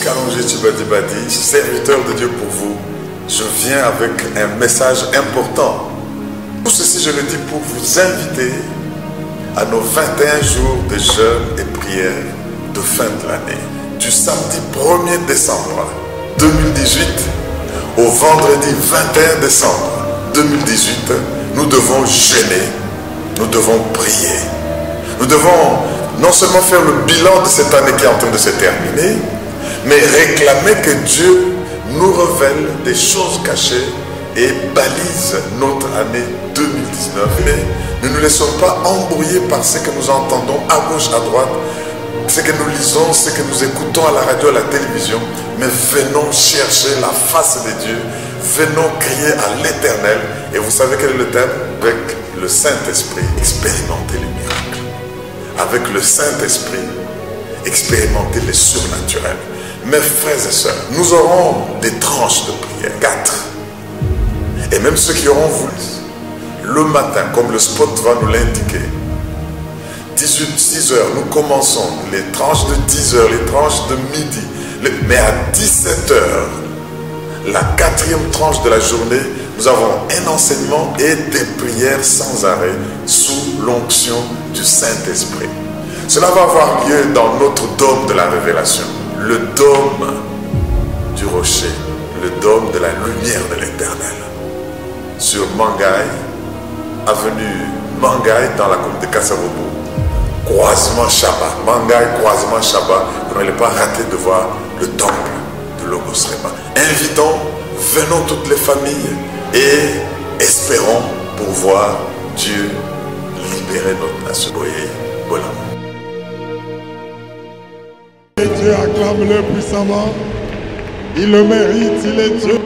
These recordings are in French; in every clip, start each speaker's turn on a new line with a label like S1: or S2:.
S1: Kalonji Tibadi, serviteur de Dieu pour vous, je viens avec un message important. Tout ceci, je le dis pour vous inviter à nos 21 jours de jeûne et prière de fin de l'année. Du samedi 1er décembre 2018 au vendredi 21 décembre 2018, nous devons jeûner, nous devons prier. Nous devons non seulement faire le bilan de cette année qui est en train de se terminer, mais réclamer que Dieu nous révèle des choses cachées et balise notre année 2019. Mais ne nous laissons pas embrouiller par ce que nous entendons à gauche, à droite, ce que nous lisons, ce que nous écoutons à la radio, à la télévision, mais venons chercher la face de Dieu, venons crier à l'Éternel. Et vous savez quel est le thème? Avec le Saint-Esprit, expérimenter les miracles. Avec le Saint-Esprit, expérimenter les surnaturels. Mes frères et sœurs, nous aurons des tranches de prière, 4. Et même ceux qui auront voulu, le matin, comme le spot va nous l'indiquer, 6 heures, nous commençons les tranches de 10 heures, les tranches de midi. Mais à 17 heures, la 4e tranche de la journée, nous avons un enseignement et des prières sans arrêt sous l'onction du Saint-Esprit. Cela va avoir lieu dans notre dôme de la révélation, le dôme du rocher, le dôme de la lumière de l'Éternel, sur Mangaï, avenue Mangaï dans la commune de Kassarobo, croisement Chaba, Mangaï, croisement Chaba. Vous n'allez pas rater de voir le temple de Logos Rema. Invitons, venons toutes les familles et espérons pour voir Dieu libérer notre nation. Voilà.
S2: Dieu, acclame-le puissamment. Il le mérite, il est Dieu.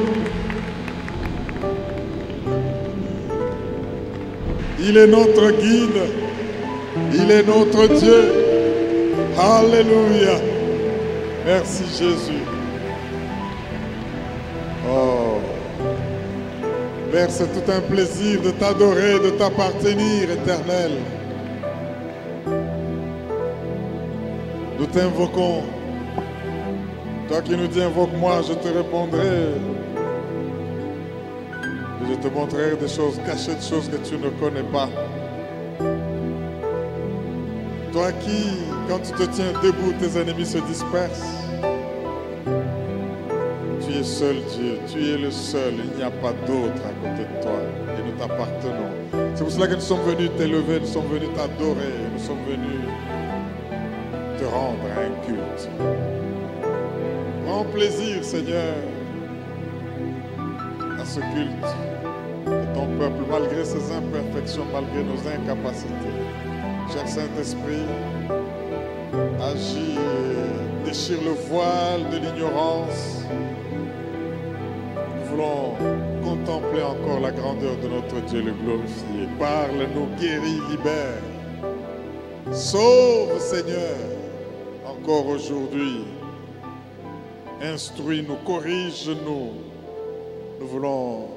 S2: Il est notre guide. Il est notre Dieu. Alléluia. Merci Jésus. Oh. Père, c'est tout un plaisir de t'adorer, de t'appartenir, Éternel. Nous t'invoquons. Toi qui nous dis invoque-moi, je te répondrai. Et je te montrerai des choses cachées, des choses que tu ne connais pas. Toi qui, quand tu te tiens debout, tes ennemis se dispersent. Tu es seul Dieu, tu es le seul, il n'y a pas d'autre à côté de toi. Et nous t'appartenons. C'est pour cela que nous sommes venus t'élever, nous sommes venus t'adorer, nous sommes venus te rendre un culte. Prends plaisir, Seigneur, à ce culte de ton peuple, malgré ses imperfections, malgré nos incapacités. Cher Saint-Esprit, agis et déchire le voile de l'ignorance. Nous voulons contempler encore la grandeur de notre Dieu, le glorifier. Parle-nous, guéris, libère. Sauve, Seigneur, encore aujourd'hui. Instruis-nous, corrige-nous. Nous voulons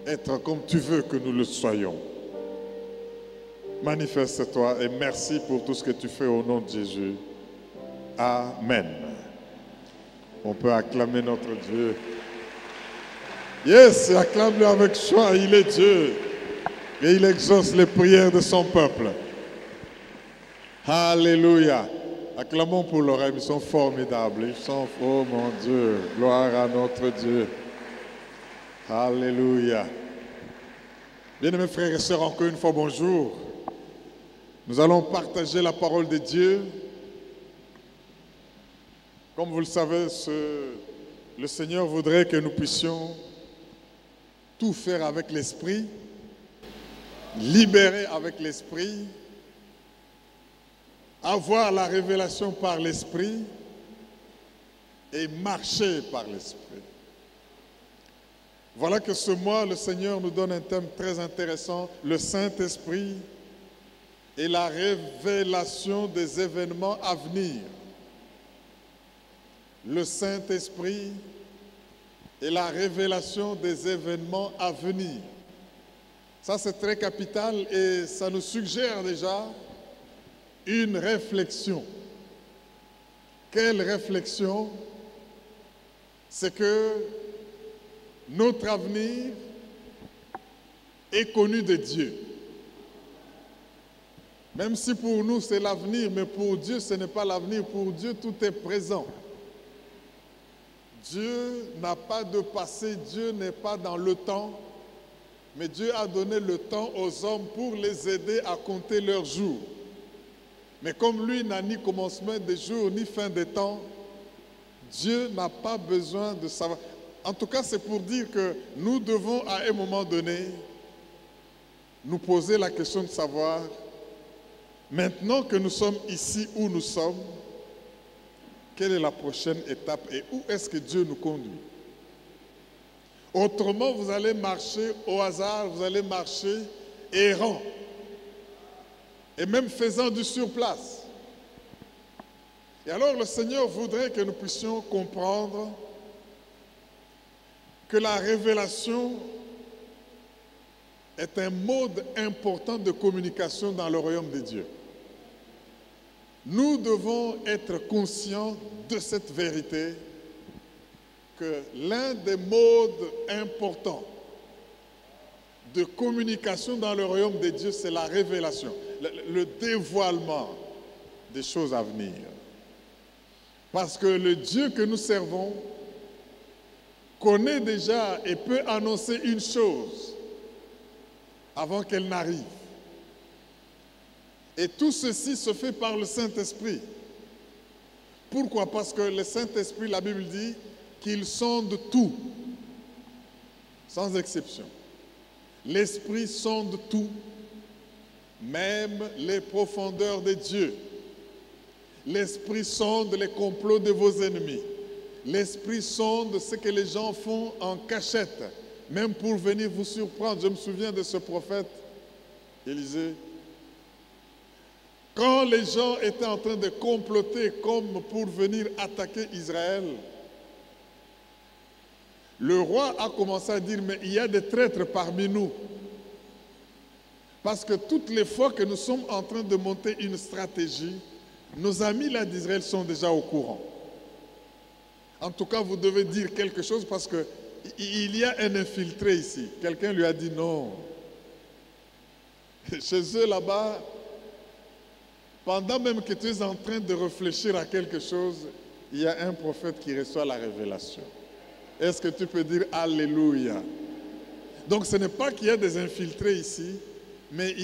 S2: être comme tu veux que nous le soyons. Manifeste-toi et merci pour tout ce que tu fais au nom de Jésus. Amen. On peut acclamer notre Dieu. Yes, acclame-le avec joie. Il est Dieu et il exauce les prières de son peuple. Alléluia. Acclamons pour l'oreille, ils sont formidables. Ils sont, oh mon Dieu, gloire à notre Dieu. Alléluia. Bien-aimés frères et sœurs, encore une fois, bonjour. Nous allons partager la parole de Dieu. Comme vous le savez, le Seigneur voudrait que nous puissions tout faire avec l'Esprit, libérer avec l'Esprit, avoir la révélation par l'Esprit et marcher par l'Esprit. Voilà que ce mois, le Seigneur nous donne un thème très intéressant, le Saint-Esprit et la révélation des événements à venir. Le Saint-Esprit et la révélation des événements à venir. Ça, c'est très capital et ça nous suggère déjà une réflexion. Quelle réflexion! C'est que notre avenir est connu de Dieu. Même si pour nous c'est l'avenir, mais pour Dieu ce n'est pas l'avenir. Pour Dieu tout est présent. Dieu n'a pas de passé, Dieu n'est pas dans le temps, mais Dieu a donné le temps aux hommes pour les aider à compter leurs jours. Mais comme lui n'a ni commencement des jours, ni fin des temps, Dieu n'a pas besoin de savoir. En tout cas, c'est pour dire que nous devons à un moment donné nous poser la question de savoir, maintenant que nous sommes ici où nous sommes, quelle est la prochaine étape et où est-ce que Dieu nous conduit? Autrement, vous allez marcher au hasard, vous allez marcher errant et même faisant du surplace. Et alors le Seigneur voudrait que nous puissions comprendre que la révélation est un mode important de communication dans le royaume de Dieu. Nous devons être conscients de cette vérité que l'un des modes importants de communication dans le royaume de Dieu, c'est la révélation, le dévoilement des choses à venir. Parce que le Dieu que nous servons connaît déjà et peut annoncer une chose avant qu'elle n'arrive. Et tout ceci se fait par le Saint-Esprit. Pourquoi? Parce que le Saint-Esprit, la Bible dit qu'il sonde tout, sans exception. L'Esprit sonde tout, même les profondeurs de Dieu. L'Esprit sonde les complots de vos ennemis. L'Esprit sonde ce que les gens font en cachette, même pour venir vous surprendre. Je me souviens de ce prophète, Élisée. Quand les gens étaient en train de comploter comme pour venir attaquer Israël, le roi a commencé à dire, mais il y a des traîtres parmi nous. Parce que toutes les fois que nous sommes en train de monter une stratégie, nos amis là d'Israël sont déjà au courant. En tout cas, vous devez dire quelque chose parce qu'il y a un infiltré ici. Quelqu'un lui a dit non. Chez eux là-bas, pendant même que tu es en train de réfléchir à quelque chose, il y a un prophète qui reçoit la révélation. Est-ce que tu peux dire Alléluia? Donc ce n'est pas qu'il y a des infiltrés ici, mais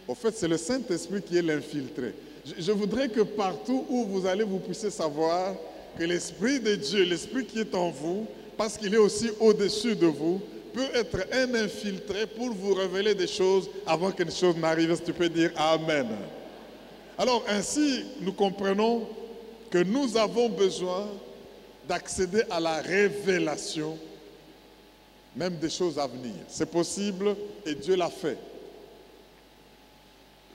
S2: au fait c'est le Saint-Esprit qui est l'infiltré. Je voudrais que partout où vous allez, vous puissiez savoir que l'Esprit de Dieu, l'Esprit qui est en vous, parce qu'il est aussi au-dessus de vous, peut être un infiltré pour vous révéler des choses avant que les choses n'arrivent. Est-ce que tu peux dire Amen? Alors ainsi, nous comprenons que nous avons besoin d'accéder à la révélation, même des choses à venir. C'est possible et Dieu l'a fait.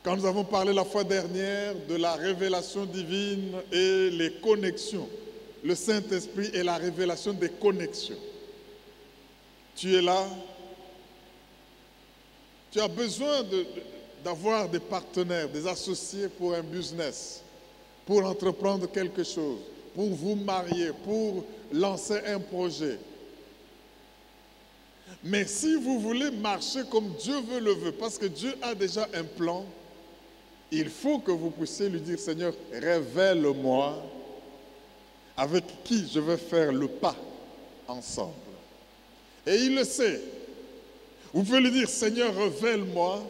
S2: Quand nous avons parlé la fois dernière de la révélation divine et les connexions, le Saint-Esprit est la révélation des connexions. Tu es là, tu as besoin d'avoir des partenaires, des associés pour un business, pour entreprendre quelque chose, pour vous marier, pour lancer un projet. Mais si vous voulez marcher comme Dieu le veut, parce que Dieu a déjà un plan, il faut que vous puissiez lui dire, Seigneur, révèle-moi avec qui je vais faire le pas ensemble. Et il le sait. Vous pouvez lui dire, Seigneur, révèle-moi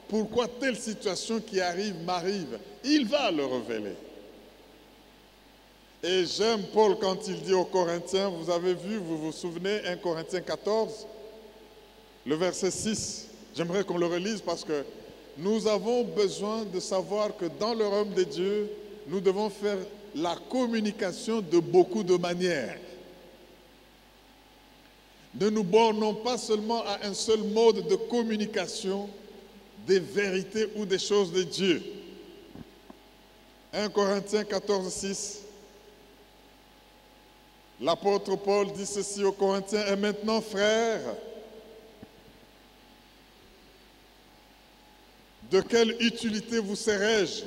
S2: pourquoi telle situation qui arrive m'arrive. Il va le révéler. Et j'aime Paul quand il dit aux Corinthiens, vous avez vu, vous vous souvenez, 1 Corinthiens 14, le verset 6. J'aimerais qu'on le relise parce que nous avons besoin de savoir que dans le royaume de Dieu, nous devons faire la communication de beaucoup de manières. Ne nous bornons pas seulement à un seul mode de communication des vérités ou des choses de Dieu. 1 Corinthiens 14, 6. L'apôtre Paul dit ceci aux Corinthiens, « Et maintenant, frères, de quelle utilité vous serais-je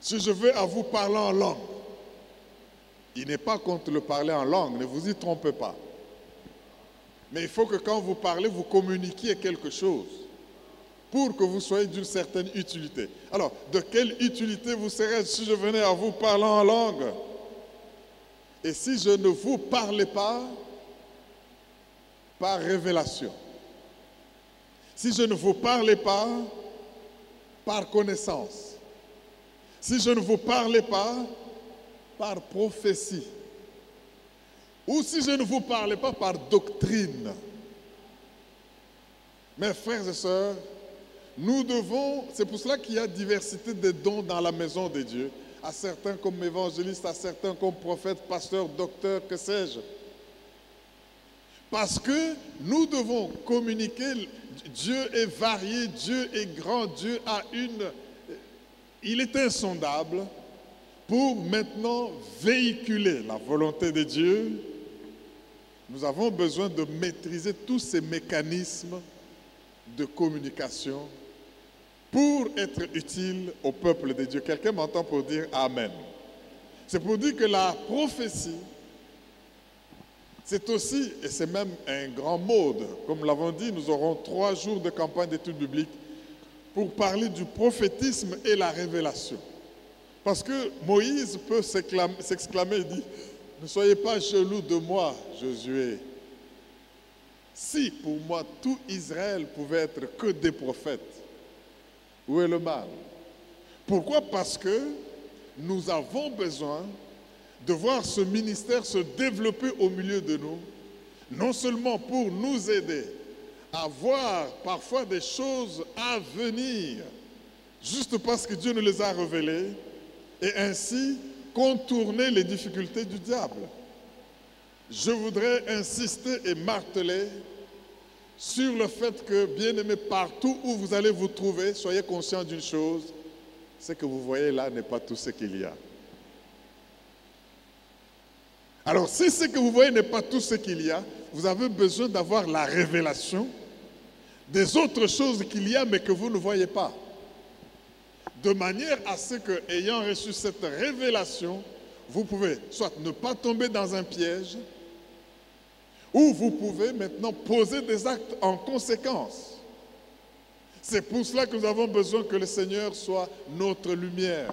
S2: Si je vais à vous parler en langue, il n'est pas contre le parler en langue, ne vous y trompez pas. Mais il faut que quand vous parlez, vous communiquiez quelque chose pour que vous soyez d'une certaine utilité. Alors, de quelle utilité vous serez si je venais à vous parler en langue? Et si je ne vous parlais pas par révélation? Si je ne vous parlais pas par connaissance? Si je ne vous parlais pas par prophétie? Ou si je ne vous parlais pas par doctrine? Mes frères et sœurs, nous devons, c'est pour cela qu'il y a diversité de dons dans la maison de Dieu, à certains comme évangélistes, à certains comme prophètes, pasteurs, docteurs, que sais-je. Parce que nous devons communiquer, Dieu est varié, Dieu est grand, Dieu a il est insondable pour maintenant véhiculer la volonté de Dieu. Nous avons besoin de maîtriser tous ces mécanismes de communication pour être utile au peuple de Dieu. Quelqu'un m'entend pour dire Amen. C'est pour dire que la prophétie, c'est aussi, et c'est même un grand mode, comme l'avons dit, nous aurons 3 jours de campagne d'études bibliques pour parler du prophétisme et la révélation. Parce que Moïse peut s'exclamer et dire, ne soyez pas jaloux de moi, Josué. Si pour moi tout Israël pouvait être que des prophètes, où est le mal? Pourquoi? Parce que nous avons besoin de voir ce ministère se développer au milieu de nous, non seulement pour nous aider à voir parfois des choses à venir, juste parce que Dieu nous les a révélées, et ainsi contourner les difficultés du diable. Je voudrais insister et marteler sur le fait que, bien-aimés, partout où vous allez vous trouver, soyez conscients d'une chose, ce que vous voyez là n'est pas tout ce qu'il y a. Alors, si ce que vous voyez n'est pas tout ce qu'il y a, vous avez besoin d'avoir la révélation des autres choses qu'il y a, mais que vous ne voyez pas. De manière à ce que, ayant reçu cette révélation, vous pouvez soit ne pas tomber dans un piège, ou vous pouvez maintenant poser des actes en conséquence. C'est pour cela que nous avons besoin que le Seigneur soit notre lumière.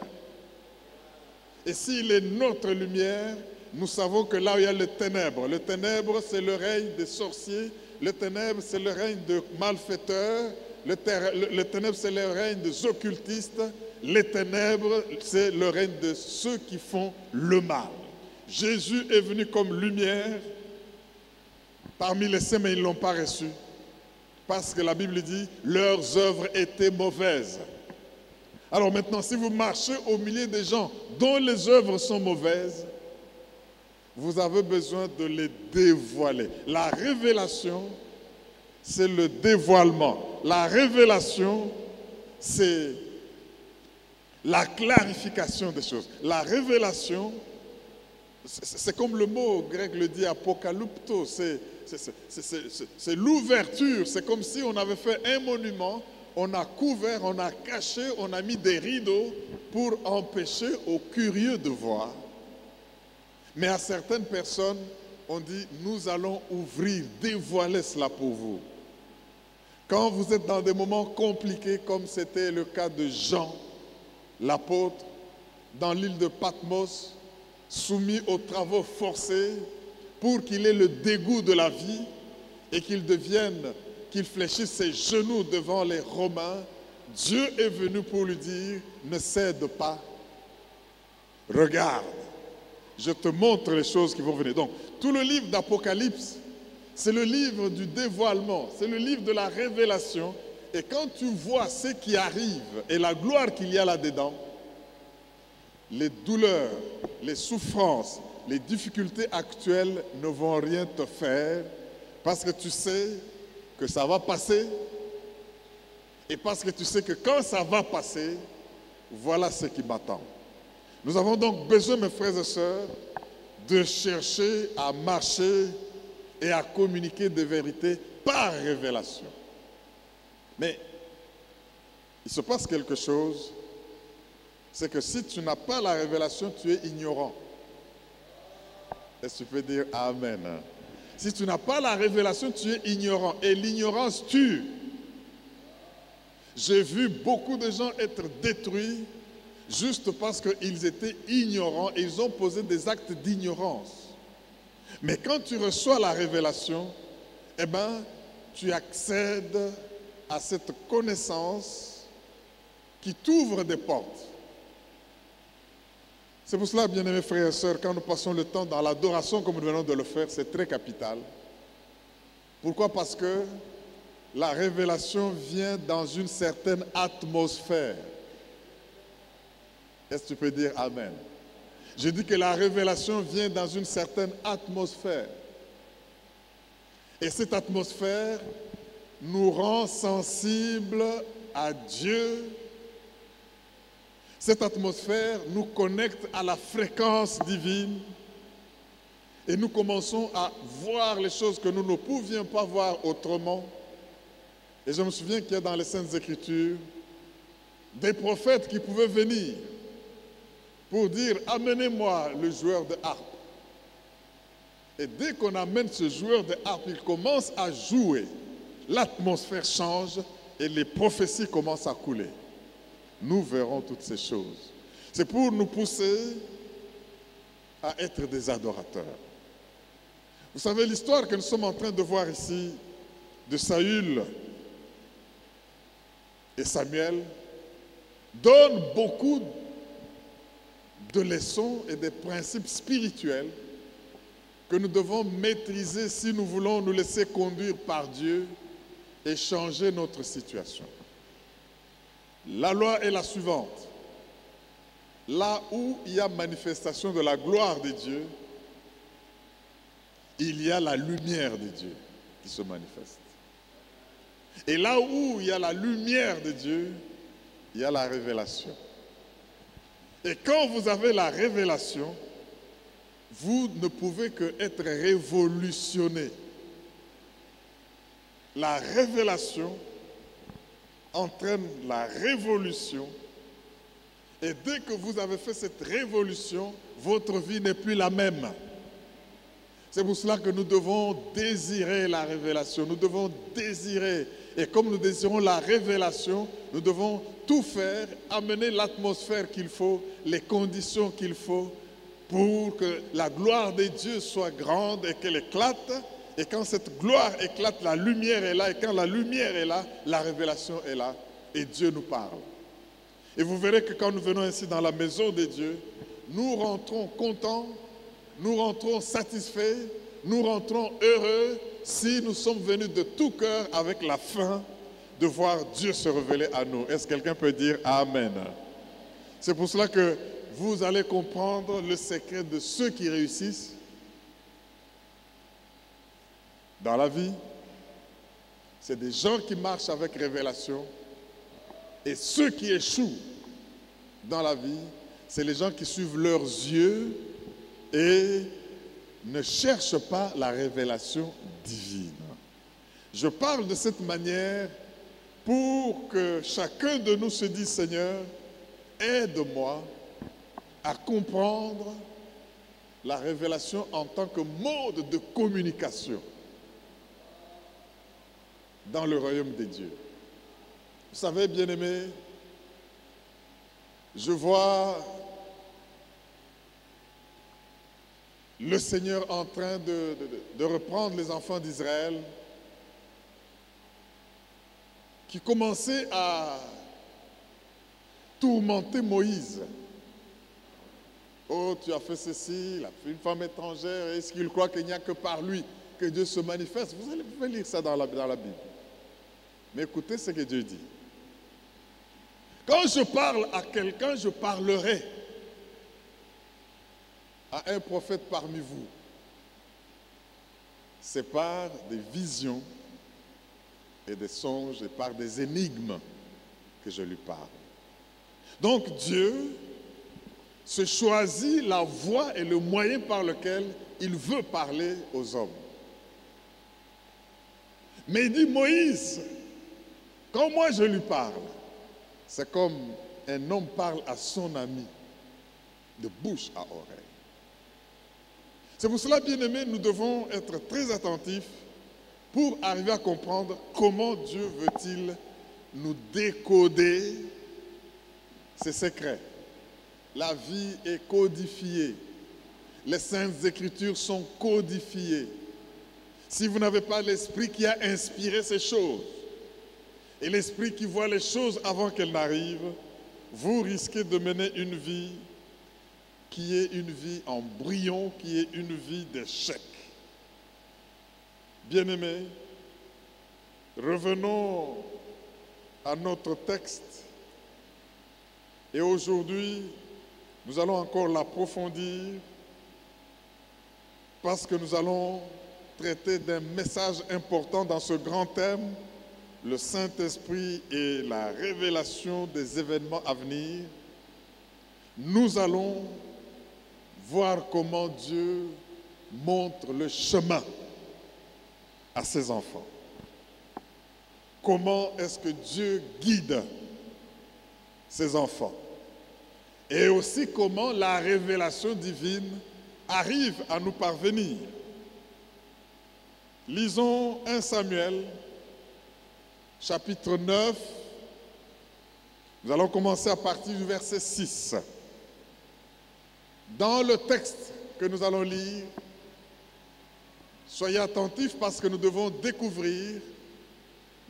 S2: Et s'il est notre lumière, nous savons que là où il y a le ténèbre c'est le règne des sorciers, le ténèbre c'est le règne de malfaiteurs, le ténèbre c'est le règne des occultistes, les ténèbres c'est le règne de ceux qui font le mal. Jésus est venu comme lumière parmi les saints, mais ils ne l'ont pas reçu. Parce que la Bible dit, leurs œuvres étaient mauvaises. Alors maintenant, si vous marchez au milieu des gens dont les œuvres sont mauvaises, vous avez besoin de les dévoiler. La révélation, c'est le dévoilement. La révélation, c'est la clarification des choses. La révélation, c'est comme le mot grec le dit, apocalypto, c'est l'ouverture. C'est comme si on avait fait un monument, on a couvert, on a caché, on a mis des rideaux pour empêcher aux curieux de voir. Mais à certaines personnes, on dit, nous allons ouvrir, dévoiler cela pour vous. Quand vous êtes dans des moments compliqués, comme c'était le cas de Jean, l'apôtre, dans l'île de Patmos, soumis aux travaux forcés, pour qu'il ait le dégoût de la vie et qu'il fléchisse ses genoux devant les Romains, Dieu est venu pour lui dire, ne cède pas, regarde, je te montre les choses qui vont venir. Donc, tout le livre d'Apocalypse, c'est le livre du dévoilement, c'est le livre de la révélation. Et quand tu vois ce qui arrive et la gloire qu'il y a là-dedans, les douleurs, les souffrances, les difficultés actuelles ne vont rien te faire parce que tu sais que ça va passer et parce que tu sais que quand ça va passer, voilà ce qui m'attend. Nous avons donc besoin, mes frères et sœurs, de chercher à marcher et à communiquer des vérités par révélation. Mais il se passe quelque chose c'est que si tu n'as pas la révélation, tu es ignorant. Est-ce que tu peux dire Amen? Si tu n'as pas la révélation, tu es ignorant. Et l'ignorance tue. J'ai vu beaucoup de gens être détruits juste parce qu'ils étaient ignorants et ils ont posé des actes d'ignorance. Mais quand tu reçois la révélation, eh bien, tu accèdes à cette connaissance qui t'ouvre des portes. C'est pour cela, bien-aimés frères et sœurs, quand nous passons le temps dans l'adoration comme nous venons de le faire, c'est très capital. Pourquoi? Parce que la révélation vient dans une certaine atmosphère. Est-ce que tu peux dire Amen? Je dis que la révélation vient dans une certaine atmosphère. Et cette atmosphère nous rend sensibles à Dieu. Cette atmosphère nous connecte à la fréquence divine. Et nous commençons à voir les choses que nous ne pouvions pas voir autrement. Et je me souviens qu'il y a dans les Saintes Écritures des prophètes qui pouvaient venir pour dire « Amenez-moi le joueur de harpe ». Et dès qu'on amène ce joueur de harpe, il commence à jouer. L'atmosphère change et les prophéties commencent à couler. Nous verrons toutes ces choses. C'est pour nous pousser à être des adorateurs. Vous savez, l'histoire que nous sommes en train de voir ici de Saül et Samuel donne beaucoup de leçons et des principes spirituels que nous devons maîtriser si nous voulons nous laisser conduire par Dieu et changer notre situation. La loi est la suivante. Là où il y a manifestation de la gloire de Dieu, il y a la lumière de Dieu qui se manifeste. Et là où il y a la lumière de Dieu, il y a la révélation. Et quand vous avez la révélation, vous ne pouvez qu'être révolutionné. La révélation entraîne la révolution. Et dès que vous avez fait cette révolution, votre vie n'est plus la même. C'est pour cela que nous devons désirer la révélation. Nous devons désirer. Et comme nous désirons la révélation, nous devons tout faire, amener l'atmosphère qu'il faut, les conditions qu'il faut pour que la gloire de Dieu soit grande et qu'elle éclate. Et quand cette gloire éclate, la lumière est là. Et quand la lumière est là, la révélation est là. Et Dieu nous parle. Et vous verrez que quand nous venons ici dans la maison de Dieu, nous rentrons contents, nous rentrons satisfaits, nous rentrons heureux si nous sommes venus de tout cœur avec la faim de voir Dieu se révéler à nous. Est-ce que quelqu'un peut dire Amen? C'est pour cela que vous allez comprendre le secret de ceux qui réussissent dans la vie. C'est des gens qui marchent avec révélation. Et ceux qui échouent dans la vie, c'est les gens qui suivent leurs yeux et ne cherchent pas la révélation divine. Je parle de cette manière pour que chacun de nous se dise, Seigneur, aide-moi à comprendre la révélation en tant que mode de communication dans le royaume des dieux. Vous savez, bien-aimés, je vois le Seigneur en train de reprendre les enfants d'Israël qui commençaient à tourmenter Moïse. Oh, tu as fait ceci, il a fait une femme étrangère, est-ce qu'il croit qu'il n'y a que par lui que Dieu se manifeste? Vous pouvez lire ça dans la Bible. Mais écoutez ce que Dieu dit. Quand je parle à quelqu'un, je parlerai à un prophète parmi vous. C'est par des visions et des songes et par des énigmes que je lui parle. Donc Dieu se choisit la voie et le moyen par lequel il veut parler aux hommes. Mais il dit, Moïse, quand moi je lui parle, c'est comme un homme parle à son ami de bouche à oreille. C'est pour cela, bien-aimés, nous devons être très attentifs pour arriver à comprendre comment Dieu veut-il nous décoder ses secrets. La vie est codifiée. Les Saintes Écritures sont codifiées. Si vous n'avez pas l'Esprit qui a inspiré ces choses, et l'Esprit qui voit les choses avant qu'elles n'arrivent, vous risquez de mener une vie qui est une vie en brouillon, qui est une vie d'échec. Bien-aimés, revenons à notre texte. Et aujourd'hui, nous allons encore l'approfondir parce que nous allons traiter d'un message important dans ce grand thème, le Saint-Esprit et la révélation des événements à venir. Nous allons voir comment Dieu montre le chemin à ses enfants. Comment est-ce que Dieu guide ses enfants? Et aussi comment la révélation divine arrive à nous parvenir. Lisons 1 Samuel, chapitre 9. Nous allons commencer à partir du verset 6. Dans le texte que nous allons lire, soyez attentifs parce que nous devons découvrir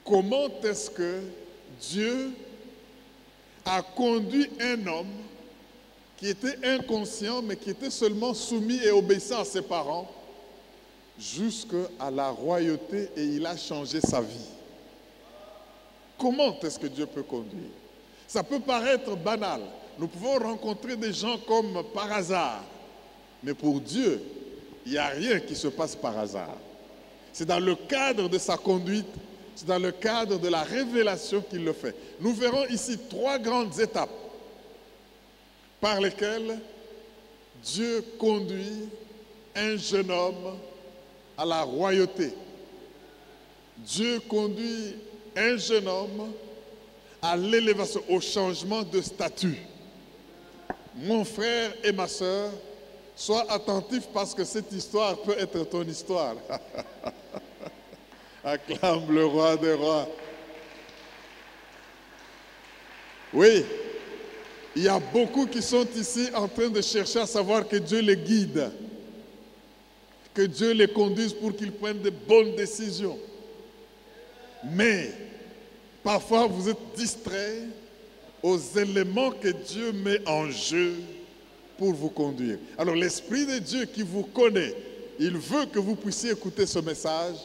S2: comment est-ce que Dieu a conduit un homme qui était inconscient, mais qui était seulement soumis et obéissant à ses parents, jusqu'à la royauté, et il a changé sa vie. Comment est-ce que Dieu peut conduire? Ça peut paraître banal. Nous pouvons rencontrer des gens comme par hasard. Mais pour Dieu, il n'y a rien qui se passe par hasard. C'est dans le cadre de sa conduite, c'est dans le cadre de la révélation qu'il le fait. Nous verrons ici 3 grandes étapes par lesquelles Dieu conduit un jeune homme à la royauté. Dieu conduit un jeune homme à l'élévation, au changement de statut. Mon frère et ma sœur, sois attentif parce que cette histoire peut être ton histoire. Acclame le roi des rois. Oui, il y a beaucoup qui sont ici en train de chercher à savoir que Dieu les guide, que Dieu les conduise pour qu'ils prennent de bonnes décisions. Mais parfois vous êtes distraits aux éléments que Dieu met en jeu pour vous conduire. Alors l'Esprit de Dieu qui vous connaît, il veut que vous puissiez écouter ce message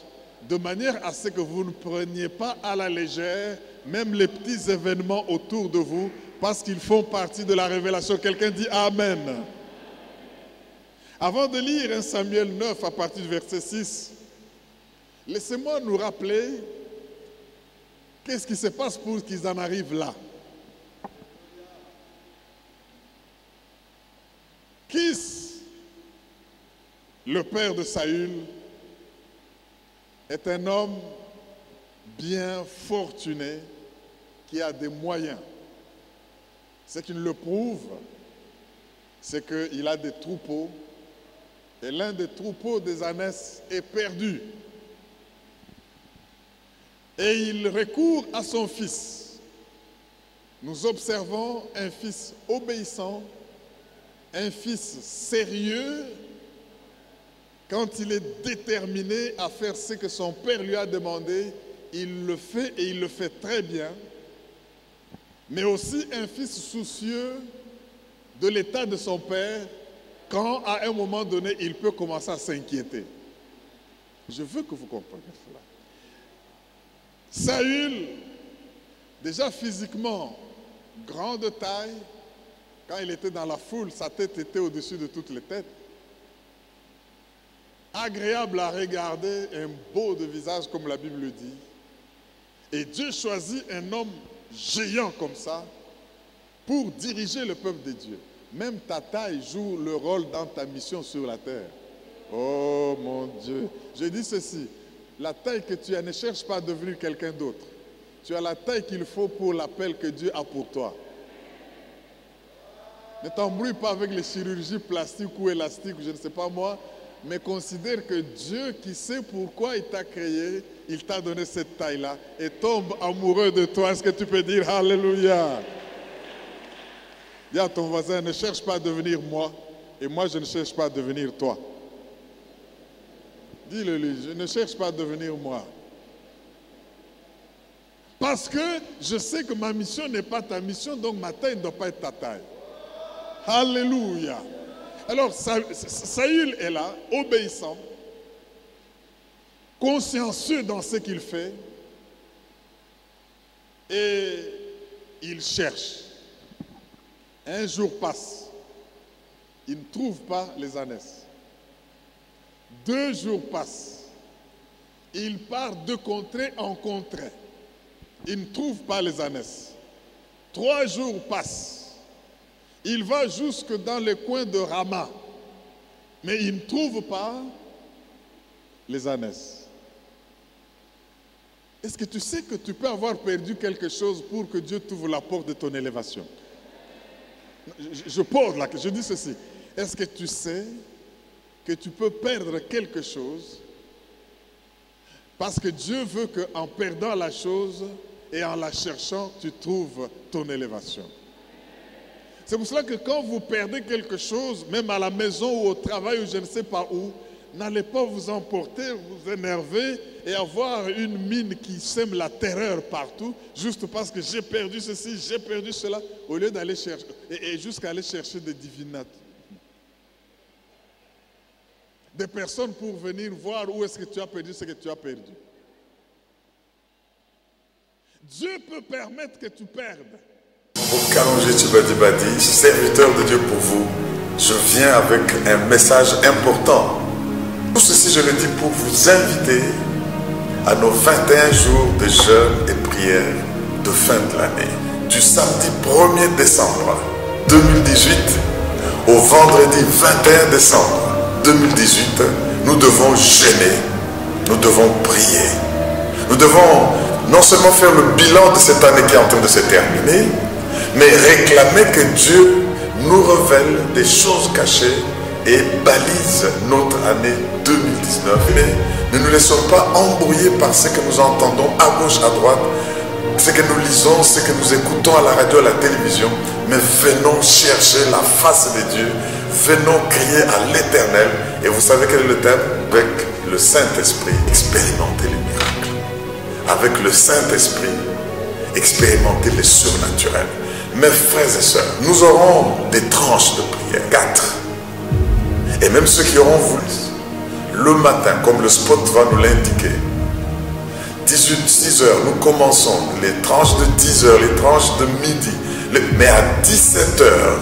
S2: de manière à ce que vous ne preniez pas à la légère même les petits événements autour de vous parce qu'ils font partie de la révélation. Quelqu'un dit Amen. Avant de lire 1 Samuel 9 à partir du verset 6, laissez-moi nous rappeler qu'est-ce qui se passe pour qu'ils en arrivent là. Kis, le père de Saül, est un homme bien fortuné qui a des moyens. Ce qui nous le prouve, c'est qu'il a des troupeaux et l'un des troupeaux des ânesses est perdu. Et il recourt à son fils. Nous observons un fils obéissant, un fils sérieux, quand il est déterminé à faire ce que son père lui a demandé, il le fait et il le fait très bien. Mais aussi un fils soucieux de l'état de son père, quand à un moment donné, il peut commencer à s'inquiéter. Je veux que vous compreniez cela. Saül, déjà physiquement, grand de taille, quand il était dans la foule, sa tête était au-dessus de toutes les têtes. Agréable à regarder, un beau de visage comme la Bible le dit. Et Dieu choisit un homme géant comme ça pour diriger le peuple de Dieu. Même ta taille joue le rôle dans ta mission sur la terre. Oh mon Dieu. Je dis ceci, la taille que tu as, ne cherche pas à devenir quelqu'un d'autre. Tu as la taille qu'il faut pour l'appel que Dieu a pour toi. Ne t'embrouille pas avec les chirurgies plastiques ou élastiques, je ne sais pas moi, mais considère que Dieu qui sait pourquoi il t'a créé, il t'a donné cette taille-là et tombe amoureux de toi. Est-ce que tu peux dire Alléluia? Dis à ton voisin, ne cherche pas à devenir moi et moi je ne cherche pas à devenir toi. Dis-le lui, je ne cherche pas à devenir moi. Parce que je sais que ma mission n'est pas ta mission, donc ma taille ne doit pas être ta taille. Alléluia. Alors Saül est là, obéissant, consciencieux dans ce qu'il fait, et il cherche. Un jour passe, il ne trouve pas les ânesses. 2 jours passent, il part de contrée en contrée. Il ne trouve pas les ânesses. 3 jours passent. Il va jusque dans les coins de Rama. Mais il ne trouve pas les ânesses. Est-ce que tu sais que tu peux avoir perdu quelque chose pour que Dieu t'ouvre la porte de ton élévation? Je pose là, je dis ceci. Est-ce que tu sais que tu peux perdre quelque chose parce que Dieu veut qu'en perdant la chose et en la cherchant, tu trouves ton élévation? C'est pour cela que quand vous perdez quelque chose, même à la maison ou au travail ou je ne sais pas où, n'allez pas vous emporter, vous énerver et avoir une mine qui sème la terreur partout, juste parce que j'ai perdu ceci, j'ai perdu cela, au lieu d'aller chercher, et jusqu'à aller chercher des divinateurs. Des personnes pour venir voir où est-ce que tu as perdu ce que tu as perdu. Dieu peut permettre que tu perdes.
S1: Kalonji Tchibadi, serviteur de Dieu pour vous, je viens avec un message important. Tout ceci, je le dis pour vous inviter à nos 21 jours de jeûne et prière de fin de l'année. Du samedi 1er décembre 2018 au vendredi 21 décembre 2018, nous devons jeûner, nous devons prier. Nous devons non seulement faire le bilan de cette année qui est en train de se terminer, mais réclamer que Dieu nous révèle des choses cachées et balise notre année 2019. Mais ne nous laissons pas embrouiller par ce que nous entendons à gauche, à droite, ce que nous lisons, ce que nous écoutons à la radio, à la télévision, mais venons chercher la face de Dieu, venons crier à l'Éternel. Et vous savez quel est le thème? Avec le Saint-Esprit, expérimenter les miracles. Avec le Saint-Esprit, expérimenter les surnaturels. Mes frères et sœurs, nous aurons des tranches de prière, 4. Et même ceux qui auront voulu, le matin, comme le spot va nous l'indiquer, 6 heures, nous commençons les tranches de 10 heures, les tranches de midi. Mais à 17 heures,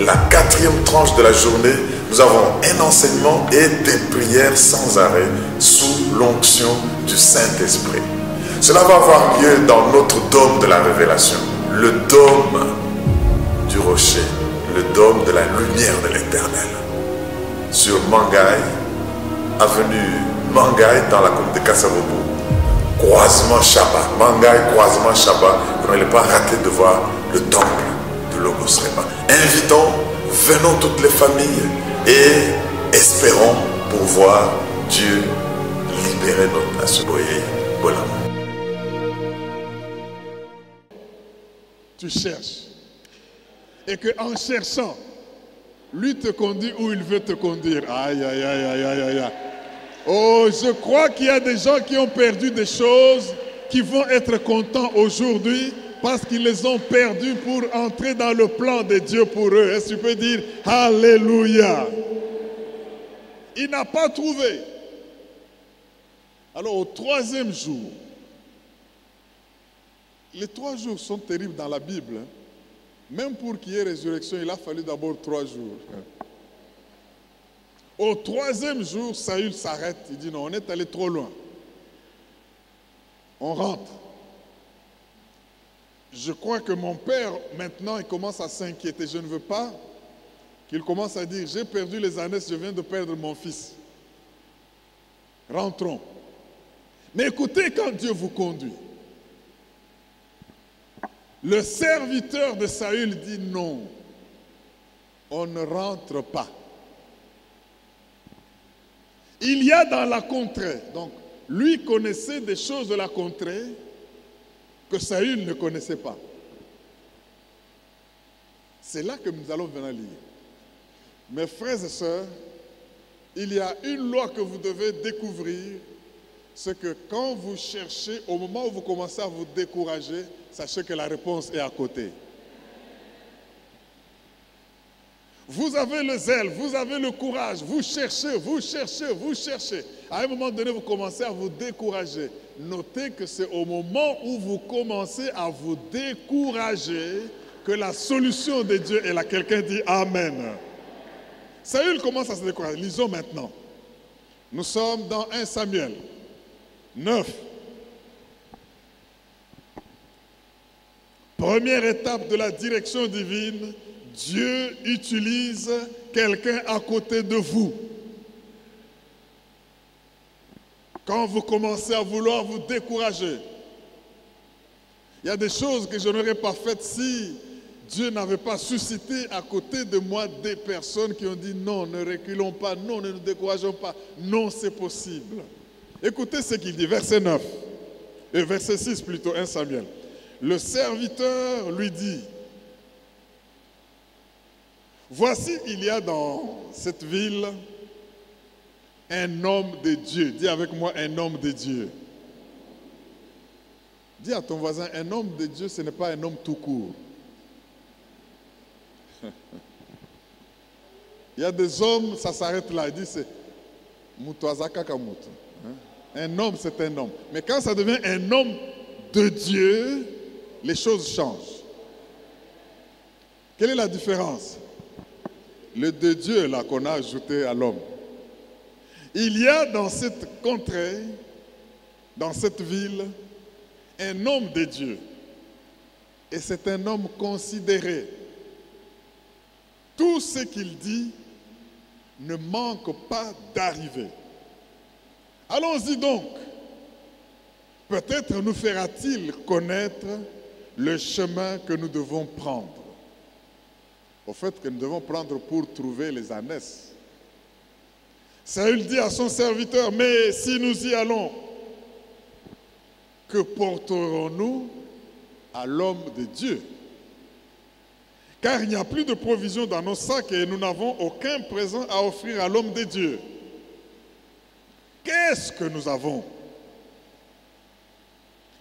S1: la 4e tranche de la journée, nous avons un enseignement et des prières sans arrêt sous l'onction du Saint-Esprit. Cela va avoir lieu dans notre dôme de la révélation. Le dôme du rocher, le dôme de la lumière de l'Éternel. Sur Mangaï, avenue Mangaï, dans la commune de Kassabobo, croisement Chaba. Mangaï, croisement Chaba. Vous n'allez pas rater de voir le temple de Logos Rema. Invitons, venons toutes les familles et espérons pour voir Dieu libérer notre nation.
S2: Tu cherches. Et qu'en cherchant, lui te conduit où il veut te conduire. Aïe, aïe, aïe, aïe, aïe, aïe. Oh, je crois qu'il y a des gens qui ont perdu des choses, qui vont être contents aujourd'hui parce qu'ils les ont perdues pour entrer dans le plan de Dieu pour eux. Est-ce que tu peux dire Alléluia? Il n'a pas trouvé. Alors au 3e jour, les 3 jours sont terribles dans la Bible. Même pour qu'il y ait résurrection, il a fallu d'abord 3 jours. Au 3e jour, Saül s'arrête. Il dit non, on est allé trop loin. On rentre. Je crois que mon père, maintenant, il commence à s'inquiéter. Je ne veux pas qu'il commence à dire, j'ai perdu les années, je viens de perdre mon fils. Rentrons. Mais écoutez quand Dieu vous conduit. Le serviteur de Saül dit non. on ne rentre pas. Il y a dans la contrée, donc lui connaissait des choses de la contrée que Saül ne connaissait pas. C'est là que nous allons venir lire. Mes frères et sœurs, il y a une loi que vous devez découvrir, c'est que quand vous cherchez, au moment où vous commencez à vous décourager, sachez que la réponse est à côté. Vous avez le zèle, vous avez le courage, vous cherchez, vous cherchez, vous cherchez. À un moment donné, vous commencez à vous décourager. Notez que c'est au moment où vous commencez à vous décourager que la solution de Dieu est là. Quelqu'un dit Amen. Saül commence à se décourager. Lisons maintenant. Nous sommes dans 1 Samuel 9. Première étape de la direction divine, Dieu utilise quelqu'un à côté de vous. Quand vous commencez à vouloir vous décourager, il y a des choses que je n'aurais pas faites si Dieu n'avait pas suscité à côté de moi des personnes qui ont dit non, ne reculons pas, non, ne nous décourageons pas, non, c'est possible. Écoutez ce qu'il dit, verset 9, et verset 6 plutôt, 1 Samuel. Le serviteur lui dit, voici, il y a dans cette ville un homme de Dieu. Dis avec moi, un homme de Dieu. Dis à ton voisin, un homme de Dieu, ce n'est pas un homme tout court. Il y a des hommes, ça s'arrête là, il dit c'est Mutwazaka Kamutu. Un homme, c'est un homme. Mais quand ça devient un homme de Dieu, les choses changent. Quelle est la différence? Le de Dieu, là, qu'on a ajouté à l'homme. Il y a dans cette contrée, dans cette ville, un homme de Dieu. Et c'est un homme considéré. Tout ce qu'il dit ne manque pas d'arriver. Allons-y donc. Peut-être nous fera-t-il connaître le chemin que nous devons prendre. Au fait que nous devons prendre pour trouver les ânesses. Saül dit à son serviteur, mais si nous y allons, que porterons-nous à l'homme de Dieu? Car il n'y a plus de provisions dans nos sacs et nous n'avons aucun présent à offrir à l'homme de Dieu. Qu'est-ce que nous avons?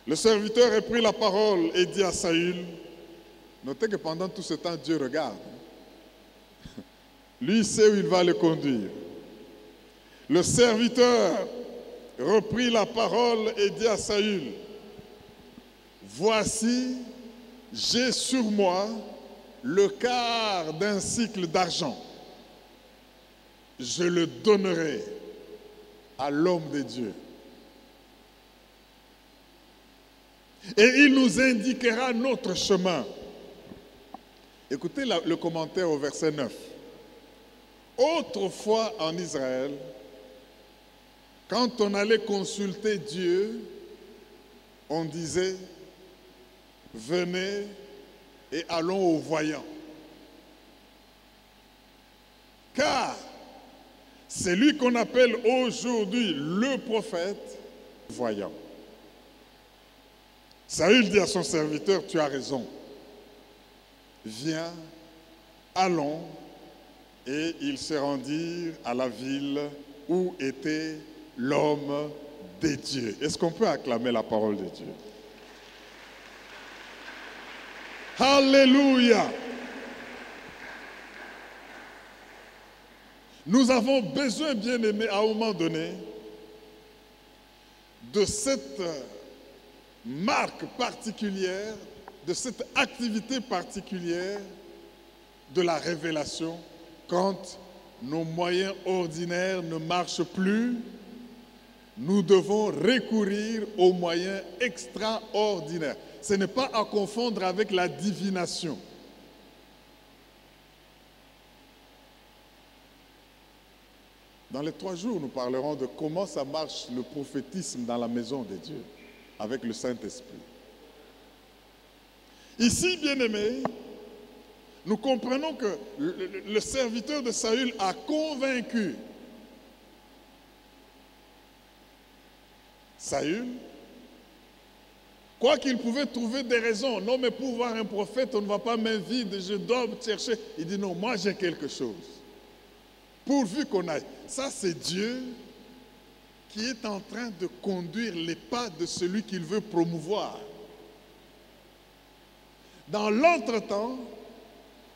S2: Le serviteur a pris la parole et dit à Saül, notez que pendant tout ce temps, Dieu regarde. Lui, il sait où il va le conduire. Le serviteur reprit la parole et dit à Saül, voici, j'ai sur moi le quart d'un cycle d'argent. Je le donnerai à l'homme de Dieu. Et il nous indiquera notre chemin. Écoutez le commentaire au verset 9. Autrefois en Israël, quand on allait consulter Dieu, on disait, venez et allons au voyant. Car celui qu'on appelle aujourd'hui le prophète, voyant. Saül dit à son serviteur, tu as raison. Viens, allons. Et ils se rendirent à la ville où était l'homme de Dieu. Est-ce qu'on peut acclamer la parole de Dieu? Alléluia! Nous avons besoin, bien-aimés, à un moment donné, de cette marque particulière, de cette activité particulière de la révélation quand nos moyens ordinaires ne marchent plus. Nous devons recourir aux moyens extraordinaires. Ce n'est pas à confondre avec la divination. Dans les 3 jours, nous parlerons de comment ça marche le prophétisme dans la maison de Dieu, avec le Saint-Esprit. Ici, bien-aimés, nous comprenons que le serviteur de Saül a convaincu Saül, quoi qu'il pouvait trouver des raisons. Non, mais pour voir un prophète, on ne va pas main vide, je dois chercher. Il dit non, moi j'ai quelque chose. Pourvu qu'on aille. Ça, c'est Dieu qui est en train de conduire les pas de celui qu'il veut promouvoir. Dans l'entretemps,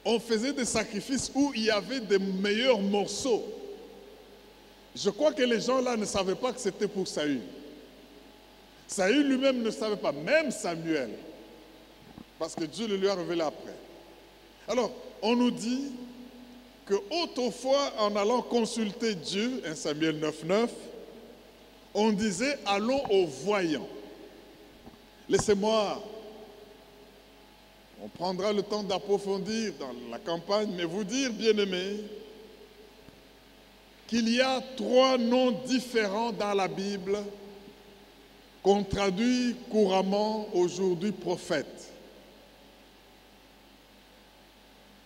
S2: on faisait des sacrifices où il y avait des meilleurs morceaux. Je crois que les gens là ne savaient pas que c'était pour Saül. Saül lui-même ne savait pas, même Samuel, parce que Dieu le lui a révélé après. Alors, on nous dit qu'autrefois, en allant consulter Dieu, 1 Samuel 9,9, on disait « allons au voyant ». Laissez-moi, on prendra le temps d'approfondir dans la campagne, mais vous dire, bien-aimés, qu'il y a 3 noms différents dans la Bible qu'on traduit couramment aujourd'hui prophète.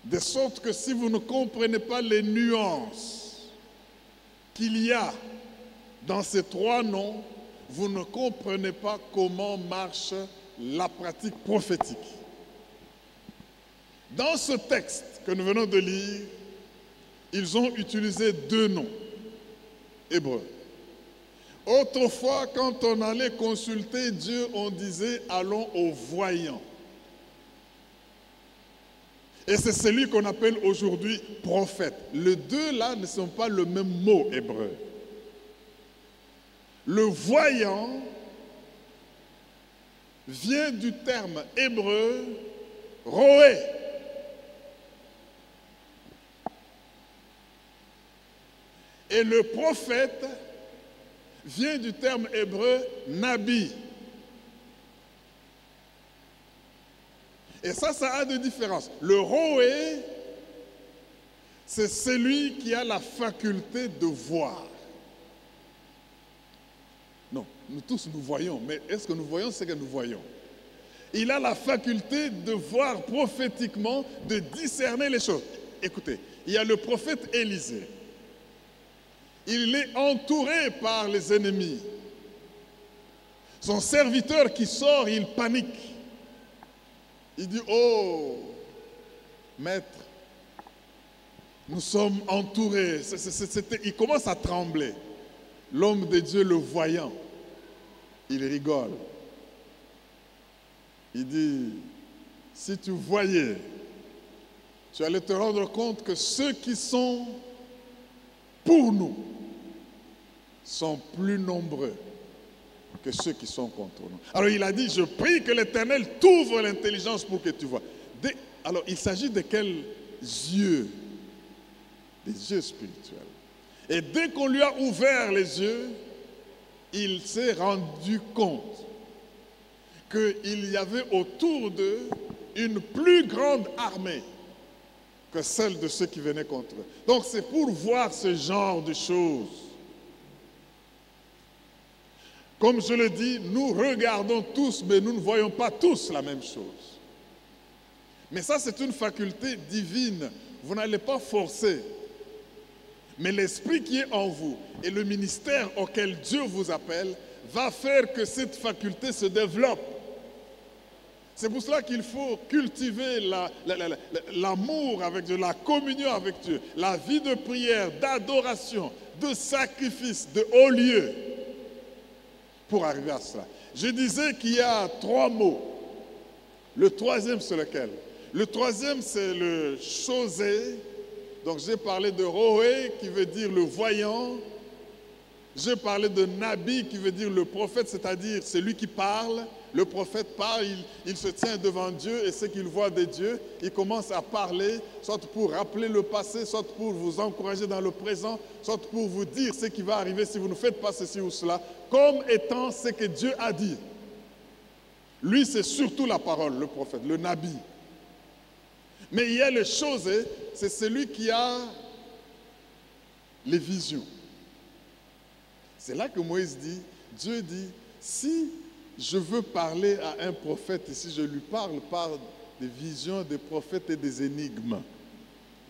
S2: De sorte que si vous ne comprenez pas les nuances qu'il y a dans ces 3 noms, vous ne comprenez pas comment marche la pratique prophétique. Dans ce texte que nous venons de lire, ils ont utilisé 2 noms hébreux. Autrefois, quand on allait consulter Dieu, on disait « allons au voyant ». Et c'est celui qu'on appelle aujourd'hui prophète. Les 2 là ne sont pas le même mot hébreu. Le voyant vient du terme hébreu « roé ». Et le prophète vient du terme hébreu « nabi ». Et ça a des différences. Le roé, c'est celui qui a la faculté de voir. Non, nous tous nous voyons, mais est-ce que nous voyons ce que nous voyons? Il a la faculté de voir prophétiquement, de discerner les choses. Écoutez, il y a le prophète Élisée. Il est entouré par les ennemis. Son serviteur qui sort, il panique. Il dit, oh, maître, nous sommes entourés. Il commence à trembler. L'homme de Dieu le voyant, il rigole. Il dit, si tu voyais, tu allais te rendre compte que ceux qui sont pour nous sont plus nombreux que ceux qui sont contre nous. Alors il a dit, je prie que l'Éternel t'ouvre l'intelligence pour que tu vois. Alors il s'agit de quels yeux? Des yeux spirituels. Et dès qu'on lui a ouvert les yeux, il s'est rendu compte qu'il y avait autour d'eux une plus grande armée que celle de ceux qui venaient contre eux. Donc c'est pour voir ce genre de choses. Comme je le dis, nous regardons tous, mais nous ne voyons pas tous la même chose. Mais ça, c'est une faculté divine. Vous n'allez pas forcer. Mais l'esprit qui est en vous et le ministère auquel Dieu vous appelle va faire que cette faculté se développe. C'est pour cela qu'il faut cultiver l'amour avec Dieu, la communion avec Dieu, la vie de prière, d'adoration, de sacrifice, de haut lieu, pour arriver à cela. Je disais qu'il y a 3 mots. Le 3e, c'est lequel? Le 3e, c'est le chosé. Donc j'ai parlé de roé, qui veut dire le voyant. J'ai parlé de nabi, qui veut dire le prophète, c'est-à-dire celui qui parle. Le prophète parle, il se tient devant Dieu et ce qu'il voit de Dieu, il commence à parler, soit pour rappeler le passé, soit pour vous encourager dans le présent, soit pour vous dire ce qui va arriver si vous ne faites pas ceci ou cela, comme étant ce que Dieu a dit. Lui, c'est surtout la parole, le prophète, le nabi. Mais il y a le chosé, c'est celui qui a les visions. C'est là que Moïse dit, Dieu dit, si je veux parler à un prophète et si je lui parle par des visions des prophètes et des énigmes.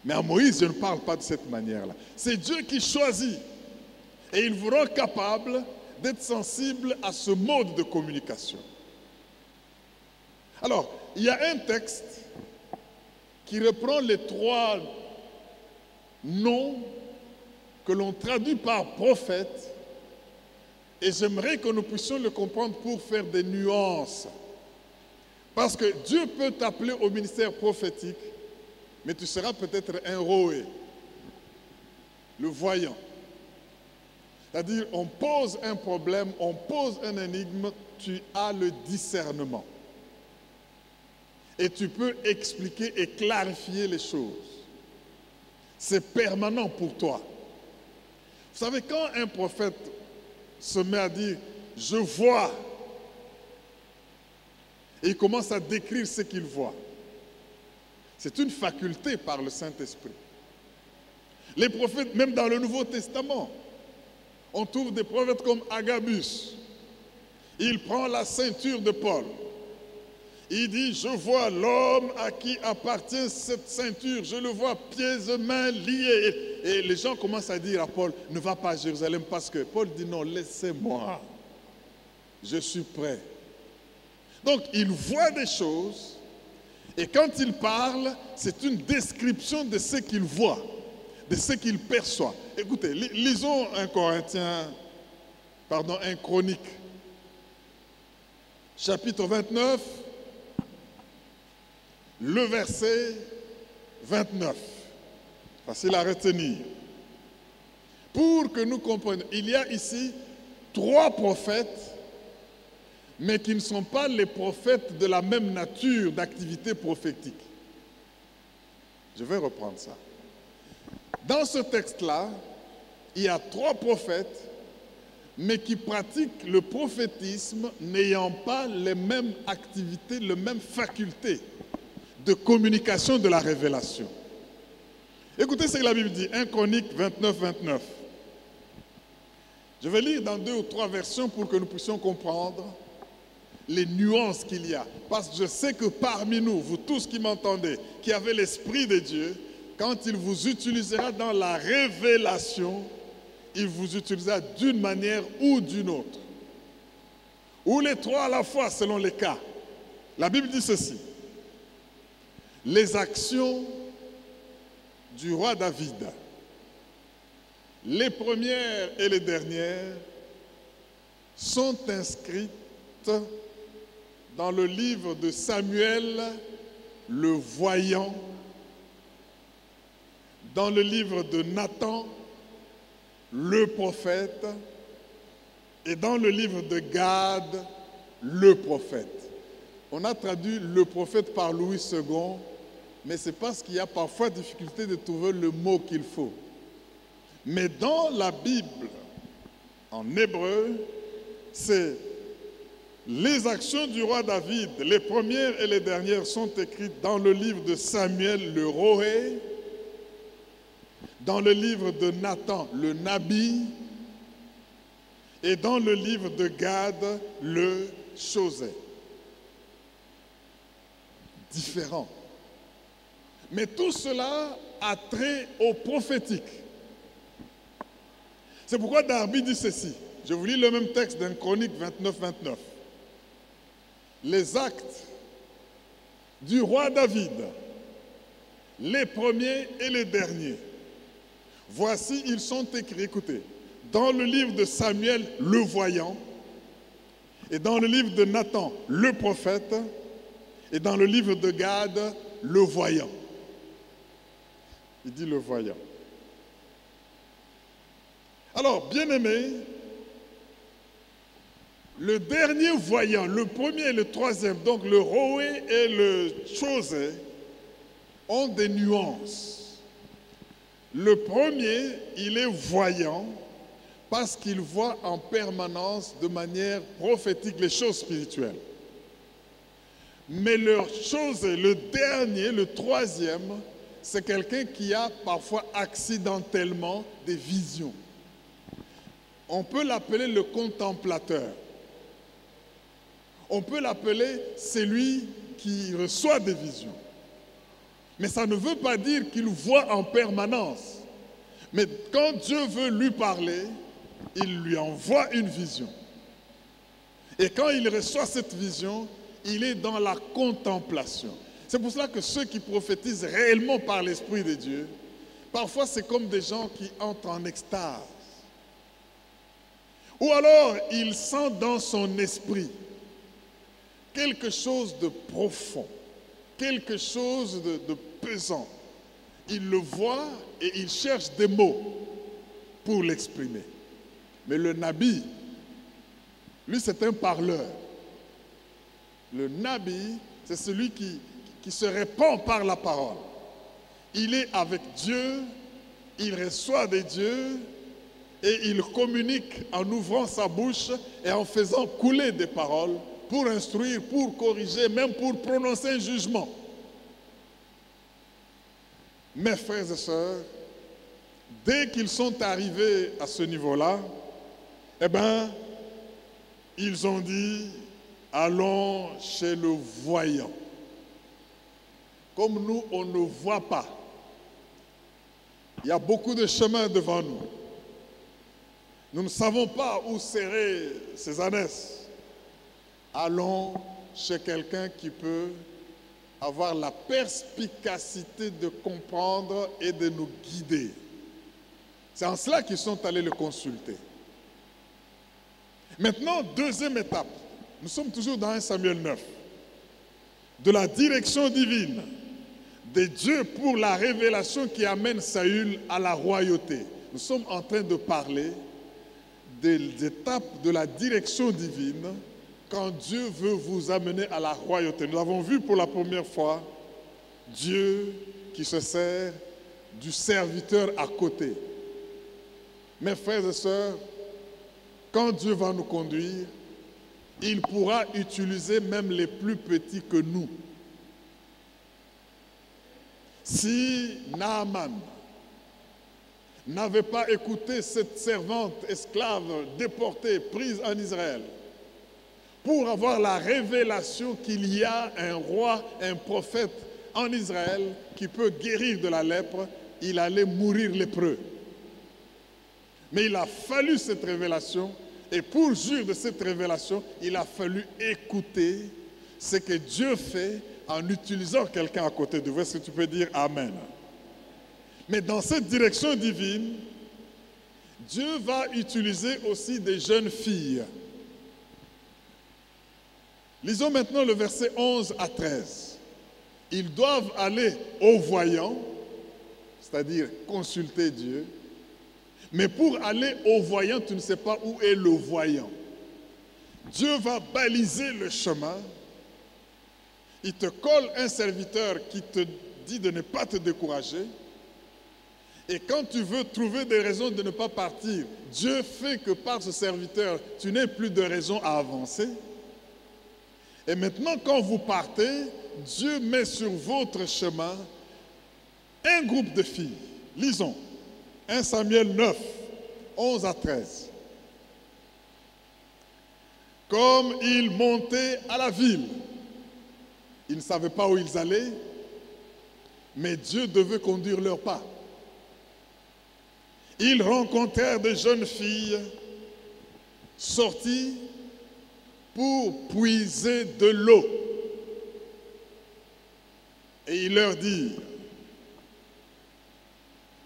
S2: Mais à Moïse, je ne parle pas de cette manière-là. C'est Dieu qui choisit. Et il vous rend capable d'être sensible à ce mode de communication. Alors, il y a un texte qui reprend les 3 noms que l'on traduit par prophète. Et j'aimerais que nous puissions le comprendre pour faire des nuances. Parce que Dieu peut t'appeler au ministère prophétique, mais tu seras peut-être un roé, le voyant. C'est-à-dire, on pose un problème, on pose un énigme, tu as le discernement. Et tu peux expliquer et clarifier les choses. C'est permanent pour toi. Vous savez, quand un prophète se met à dire « je vois », et il commence à décrire ce qu'il voit, c'est une faculté par le Saint-Esprit. Les prophètes, même dans le Nouveau Testament, on trouve des prophètes comme Agabus. Il prend la ceinture de Paul. Il dit, je vois l'homme à qui appartient cette ceinture. Je le vois pieds et mains liés. Et les gens commencent à dire à Paul, ne va pas à Jérusalem parce que Paul dit, non, laissez-moi. Je suis prêt. Donc, il voit des choses. Et quand il parle, c'est une description de ce qu'il voit, de ce qu'il perçoit. Écoutez, lisons un Chronique, chapitre 29, le verset 29. Facile à retenir. Pour que nous comprenions, il y a ici 3 prophètes, mais qui ne sont pas les prophètes de la même nature d'activité prophétique. Je vais reprendre ça. Dans ce texte-là, il y a 3 prophètes, mais qui pratiquent le prophétisme n'ayant pas les mêmes activités, les mêmes facultés de communication de la révélation. Écoutez ce que la Bible dit, 1 Chronique 29, 29. Je vais lire dans 2 ou 3 versions pour que nous puissions comprendre les nuances qu'il y a. Parce que je sais que parmi nous, vous tous qui m'entendez, qui avez l'Esprit de Dieu, quand il vous utilisera dans la révélation, il vous utilisera d'une manière ou d'une autre. Ou les 3 à la fois, selon les cas. La Bible dit ceci. Les actions du roi David, les premières et les dernières, sont inscrites dans le livre de Samuel, le voyant, dans le livre de Nathan, le prophète, et dans le livre de Gad, le prophète. On a traduit le prophète par Louis II, mais c'est parce qu'il y a parfois difficulté de trouver le mot qu'il faut. Mais dans la Bible, en hébreu, c'est les actions du roi David, les premières et les dernières sont écrites dans le livre de Samuel, le Roé, dans le livre de Nathan, le Nabi, et dans le livre de Gad, le Chosé. Différent. Mais tout cela a trait au prophétique. C'est pourquoi Darby dit ceci. Je vous lis le même texte d'un Chronique 29, 29. Les actes du roi David, les premiers et les derniers, voici, ils sont écrits, écoutez, dans le livre de Samuel, le voyant, et dans le livre de Nathan, le prophète, et dans le livre de Gad, le voyant. Il dit le voyant. Alors, bien-aimés, le dernier voyant, le premier et le troisième, donc le Roé et le Chosé, ont des nuances. Le premier, il est voyant parce qu'il voit en permanence de manière prophétique les choses spirituelles. Mais le Chosé, le dernier, le troisième, c'est quelqu'un qui a parfois accidentellement des visions. On peut l'appeler le contemplateur. On peut l'appeler celui qui reçoit des visions. Mais ça ne veut pas dire qu'il voit en permanence. Mais quand Dieu veut lui parler, il lui envoie une vision. Et quand il reçoit cette vision, il est dans la contemplation. C'est pour cela que ceux qui prophétisent réellement par l'Esprit de Dieu, parfois c'est comme des gens qui entrent en extase. Ou alors il sent dans son esprit quelque chose de profond, quelque chose de pesant. Il le voit et il cherche des mots pour l'exprimer. Mais le Nabi, lui c'est un parleur. Le Nabi, c'est celui qui se répand par la parole. Il est avec Dieu, il reçoit de Dieu et il communique en ouvrant sa bouche et en faisant couler des paroles pour instruire, pour corriger, même pour prononcer un jugement. Mes frères et sœurs, dès qu'ils sont arrivés à ce niveau-là, eh bien, ils ont dit, allons chez le voyant. Comme nous, on ne voit pas. Il y a beaucoup de chemins devant nous. Nous ne savons pas où serrer ces ânesses. Allons chez quelqu'un qui peut avoir la perspicacité de comprendre et de nous guider. C'est en cela qu'ils sont allés le consulter. Maintenant, deuxième étape. Nous sommes toujours dans 1 Samuel 9. De la direction divine de Dieu pour la révélation qui amène Saül à la royauté. Nous sommes en train de parler des étapes de la direction divine quand Dieu veut vous amener à la royauté. Nous avons vu pour la première fois Dieu qui se sert du serviteur à côté. Mes frères et sœurs, quand Dieu va nous conduire, il pourra utiliser même les plus petits que nous. Si Naaman n'avait pas écouté cette servante esclave déportée, prise en Israël, pour avoir la révélation qu'il y a un roi, un prophète en Israël qui peut guérir de la lèpre, il allait mourir lépreux. Mais il a fallu cette révélation, et pour jouir de cette révélation, il a fallu écouter ce que Dieu fait en utilisant quelqu'un à côté de vous. Est-ce que tu peux dire Amen? Mais dans cette direction divine, Dieu va utiliser aussi des jeunes filles. Lisons maintenant le verset 11 à 13. Ils doivent aller au voyant, c'est-à-dire consulter Dieu. Mais pour aller au voyant, tu ne sais pas où est le voyant. Dieu va baliser le chemin. Il te colle un serviteur qui te dit de ne pas te décourager. Et quand tu veux trouver des raisons de ne pas partir, Dieu fait que par ce serviteur, tu n'aies plus de raison à avancer. Et maintenant, quand vous partez, Dieu met sur votre chemin un groupe de filles. Lisons. 1 Samuel 9, 11 à 13. Comme ils montaient à la ville, ils ne savaient pas où ils allaient, mais Dieu devait conduire leurs pas. Ils rencontrèrent des jeunes filles sorties pour puiser de l'eau. Et ils leur dirent,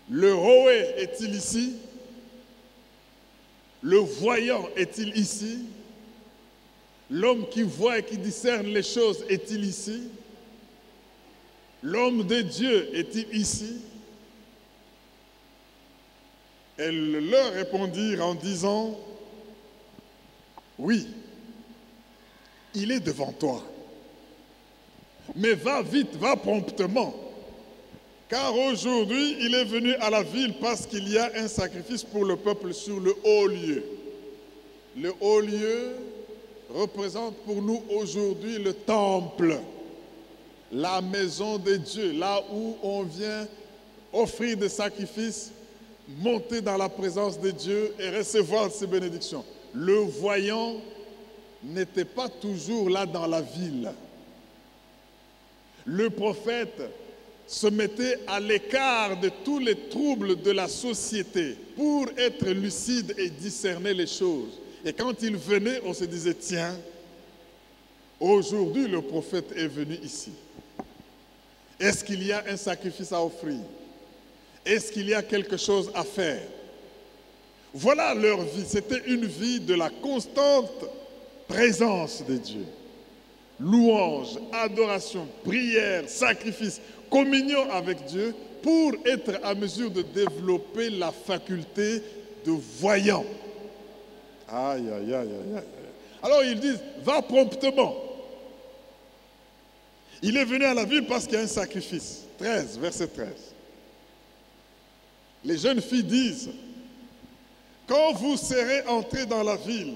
S2: le roé est-il ici? Le voyant est-il ici? L'homme qui voit et qui discerne les choses est-il ici? L'homme de Dieu est-il ici? Elles leur répondirent en disant, oui, il est devant toi. Mais va vite, va promptement. Car aujourd'hui, il est venu à la ville parce qu'il y a un sacrifice pour le peuple sur le haut lieu. Le haut lieu représente pour nous aujourd'hui le temple, la maison de Dieu, là où on vient offrir des sacrifices, monter dans la présence de Dieu et recevoir ses bénédictions. Le voyant n'était pas toujours là dans la ville. Le prophète se mettait à l'écart de tous les troubles de la société pour être lucide et discerner les choses. Et quand il venait, on se disait, tiens, aujourd'hui le prophète est venu ici. Est-ce qu'il y a un sacrifice à offrir? Est-ce qu'il y a quelque chose à faire? Voilà leur vie. C'était une vie de la constante présence de Dieu. Louange, adoration, prière, sacrifice, communion avec Dieu pour être à mesure de développer la faculté de voyant. Aïe, aïe, aïe, aïe, aïe. Alors ils disent, va promptement. Il est venu à la ville parce qu'il y a un sacrifice. 13, verset 13. Les jeunes filles disent, quand vous serez entrés dans la ville,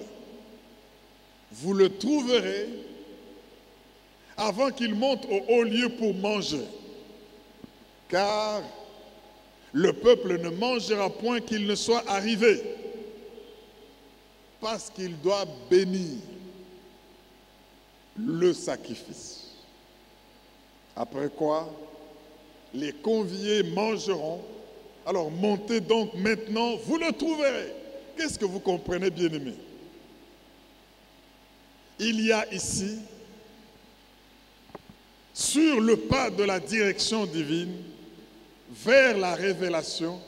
S2: vous le trouverez avant qu'il monte au haut lieu pour manger. Car le peuple ne mangera point qu'il ne soit arrivé, parce qu'il doit bénir le sacrifice. Après quoi, les conviés mangeront. Alors montez donc maintenant, vous le trouverez. Qu'est-ce que vous comprenez, bien-aimés? Il y a ici, sur le pas de la direction divine, vers la révélation,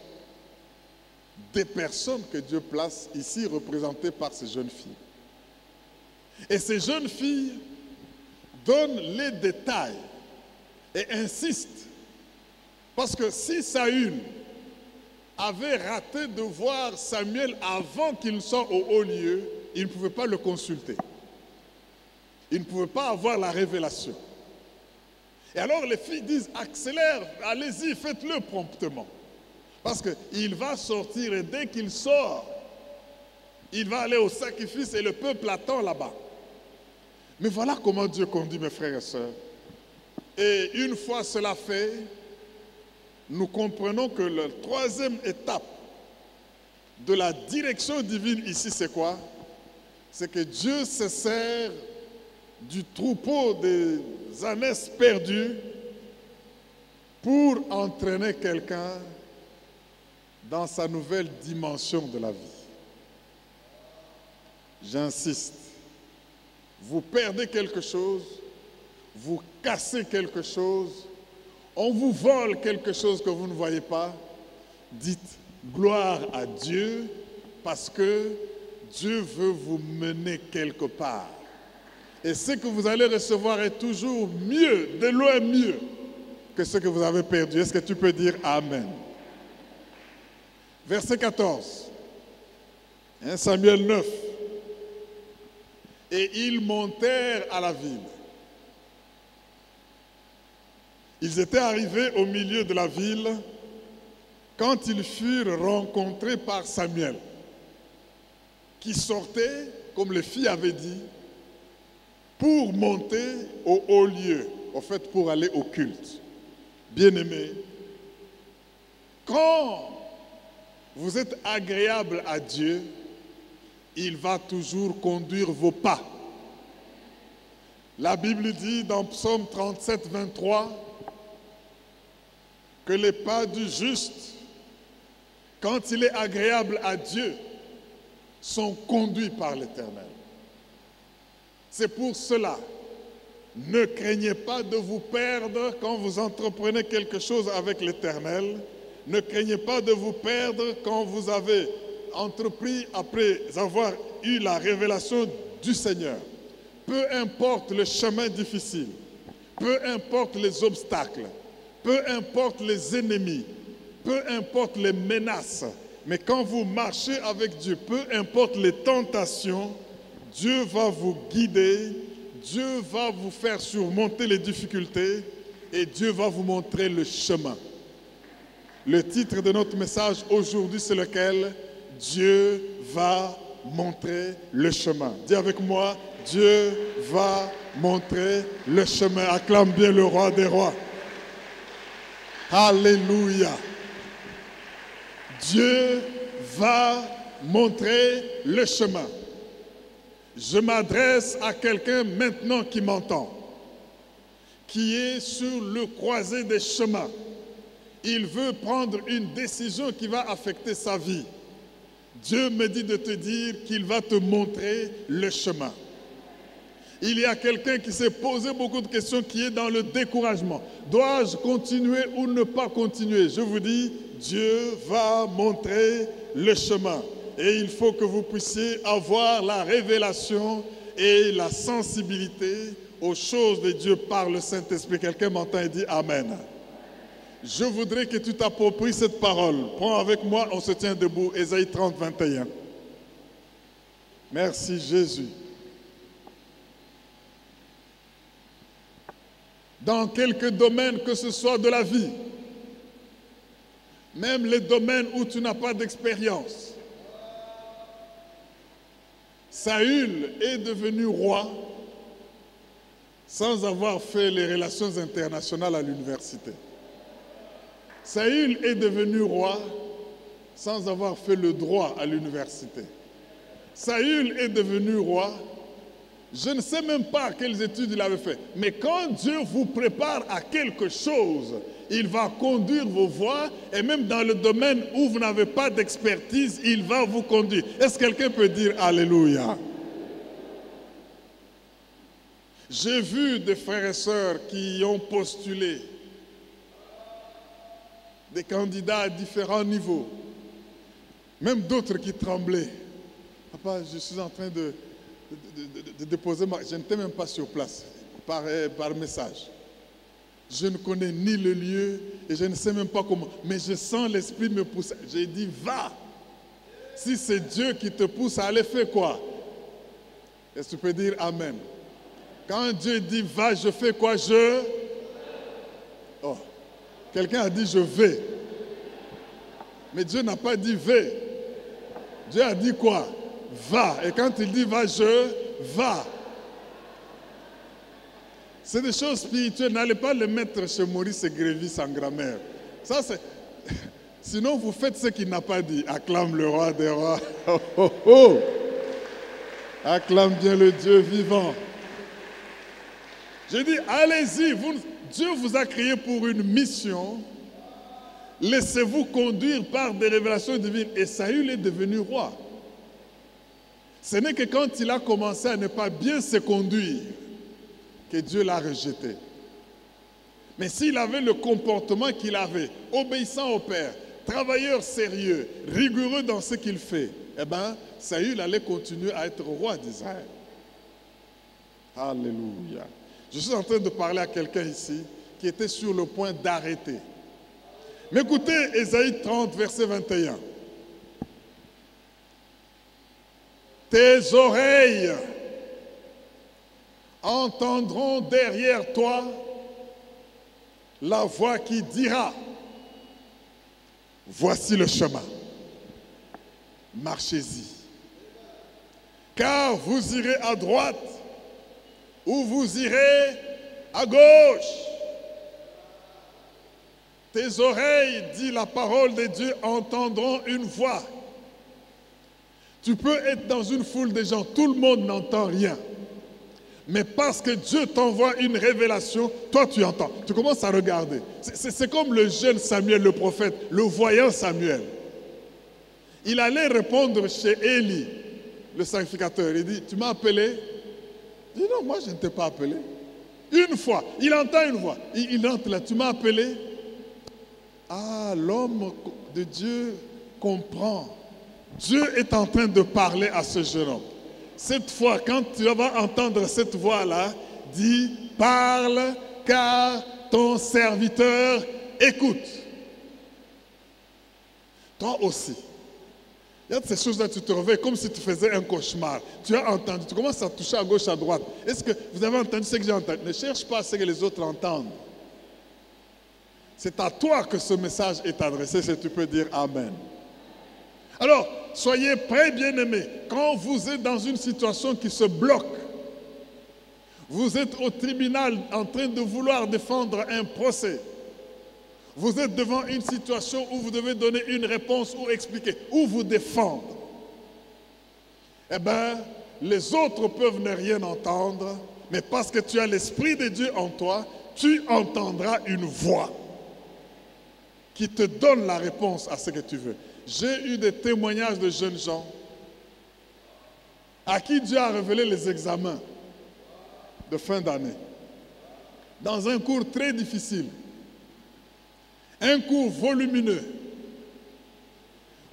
S2: des personnes que Dieu place ici, représentées par ces jeunes filles. Et ces jeunes filles donnent les détails et insistent. Parce que si Saül avait raté de voir Samuel avant qu'il soit au haut lieu, il ne pouvait pas le consulter. Il ne pouvait pas avoir la révélation. Et alors les filles disent, accélère, allez-y, faites-le promptement. Parce qu'il va sortir et dès qu'il sort, il va aller au sacrifice et le peuple attend là-bas. Mais voilà comment Dieu conduit, mes frères et sœurs. Et une fois cela fait, nous comprenons que la troisième étape de la direction divine ici, c'est quoi? C'est que Dieu se sert du troupeau des ânesses perdus pour entraîner quelqu'un dans sa nouvelle dimension de la vie. J'insiste, vous perdez quelque chose, vous cassez quelque chose, on vous vole quelque chose que vous ne voyez pas, dites gloire à Dieu parce que Dieu veut vous mener quelque part. Et ce que vous allez recevoir est toujours mieux, de loin mieux que ce que vous avez perdu. Est-ce que tu peux dire Amen? Verset 14, 1 Samuel 9. Et ils montèrent à la ville. Ils étaient arrivés au milieu de la ville quand ils furent rencontrés par Samuel, qui sortait, comme les filles avaient dit, pour monter au haut lieu, en fait pour aller au culte. Bien-aimés, quand vous êtes agréable à Dieu, il va toujours conduire vos pas. La Bible dit dans Psaume 37, 23, que les pas du juste, quand il est agréable à Dieu, sont conduits par l'Éternel. C'est pour cela, ne craignez pas de vous perdre quand vous entreprenez quelque chose avec l'Éternel. Ne craignez pas de vous perdre quand vous avez entrepris après avoir eu la révélation du Seigneur. Peu importe le chemin difficile, peu importe les obstacles, peu importe les ennemis, peu importe les menaces, mais quand vous marchez avec Dieu, peu importe les tentations, Dieu va vous guider, Dieu va vous faire surmonter les difficultés et Dieu va vous montrer le chemin. Le titre de notre message aujourd'hui, c'est lequel? Dieu va montrer le chemin. Dis avec moi, Dieu va montrer le chemin. Acclame bien le roi des rois. Alléluia. Dieu va montrer le chemin. Je m'adresse à quelqu'un maintenant qui m'entend, qui est sur le croisé des chemins. Il veut prendre une décision qui va affecter sa vie. Dieu me dit de te dire qu'il va te montrer le chemin. Il y a quelqu'un qui s'est posé beaucoup de questions, qui est dans le découragement. Dois-je continuer ou ne pas continuer? Je vous dis, Dieu va montrer le chemin. Et il faut que vous puissiez avoir la révélation et la sensibilité aux choses de Dieu par le Saint-Esprit. Quelqu'un m'entend et dit Amen. Je voudrais que tu t'appropries cette parole. Prends avec moi, on se tient debout. Ésaïe 30, 21. Merci Jésus. Dans quelques domaines que ce soit de la vie, même les domaines où tu n'as pas d'expérience. Saül est devenu roi sans avoir fait les relations internationales à l'université. Saül est devenu roi sans avoir fait le droit à l'université. Saül est devenu roi, je ne sais même pas quelles études il avait fait, mais quand Dieu vous prépare à quelque chose, il va conduire vos voies, et même dans le domaine où vous n'avez pas d'expertise, il va vous conduire. Est-ce que quelqu'un peut dire Alléluia? J'ai vu des frères et sœurs qui ont postulé, des candidats à différents niveaux, même d'autres qui tremblaient. Papa, je suis en train de déposer ma... Je n'étais même pas sur place, par message. Je ne connais ni le lieu et je ne sais même pas comment. Mais je sens l'esprit me pousser. J'ai dit, va. Si c'est Dieu qui te pousse à aller, fais quoi? Est-ce que tu peux dire Amen? Quand Dieu dit, va, je fais quoi? Oh. Quelqu'un a dit, je vais. Mais Dieu n'a pas dit, vais. Dieu a dit quoi? Va. Et quand il dit, va, va. C'est des choses spirituelles. N'allez pas les mettre chez Maurice Grévis en grammaire. Ça, c'est... Sinon, vous faites ce qu'il n'a pas dit. Acclame le roi des rois. Oh, oh, oh. Acclame bien le Dieu vivant. Je dis, allez-y. Dieu vous a créé pour une mission. Laissez-vous conduire par des révélations divines. Et Saül est devenu roi. Ce n'est que quand il a commencé à ne pas bien se conduire que Dieu l'a rejeté. Mais s'il avait le comportement qu'il avait, obéissant au Père, travailleur sérieux, rigoureux dans ce qu'il fait, eh bien, Saül allait continuer à être roi d'Israël. Alléluia. Je suis en train de parler à quelqu'un ici qui était sur le point d'arrêter. Mais écoutez, Ésaïe 30, verset 21. Tes oreilles entendront derrière toi la voix qui dira, voici le chemin, marchez-y. Car vous irez à droite ou vous irez à gauche. Tes oreilles, dit la parole de Dieu, entendront une voix. Tu peux être dans une foule de gens, tout le monde n'entend rien. Mais parce que Dieu t'envoie une révélation, toi tu entends. Tu commences à regarder. C'est comme le jeune Samuel, le prophète, le voyant Samuel. Il allait répondre chez Élie, le sacrificateur. Il dit, tu m'as appelé? Il dit, non, moi je ne t'ai pas appelé. Une fois, il entend une voix. Il entre là, tu m'as appelé? Ah, l'homme de Dieu comprend. Dieu est en train de parler à ce jeune homme. Cette fois, quand tu vas entendre cette voix-là, dis, parle, car ton serviteur écoute. Toi aussi. Il y a de ces choses-là, tu te réveilles comme si tu faisais un cauchemar. Tu as entendu, tu commences à toucher à gauche, à droite. Est-ce que vous avez entendu ce que j'ai entendu? Ne cherche pas ce que les autres entendent. C'est à toi que ce message est adressé, si tu peux dire Amen. Alors, soyez prêts, bien-aimés. Quand vous êtes dans une situation qui se bloque, vous êtes au tribunal en train de vouloir défendre un procès, vous êtes devant une situation où vous devez donner une réponse ou expliquer, ou vous défendre. Eh bien, les autres peuvent ne rien entendre, mais parce que tu as l'Esprit de Dieu en toi, tu entendras une voix qui te donne la réponse à ce que tu veux. J'ai eu des témoignages de jeunes gens à qui Dieu a révélé les examens de fin d'année. Dans un cours très difficile, un cours volumineux.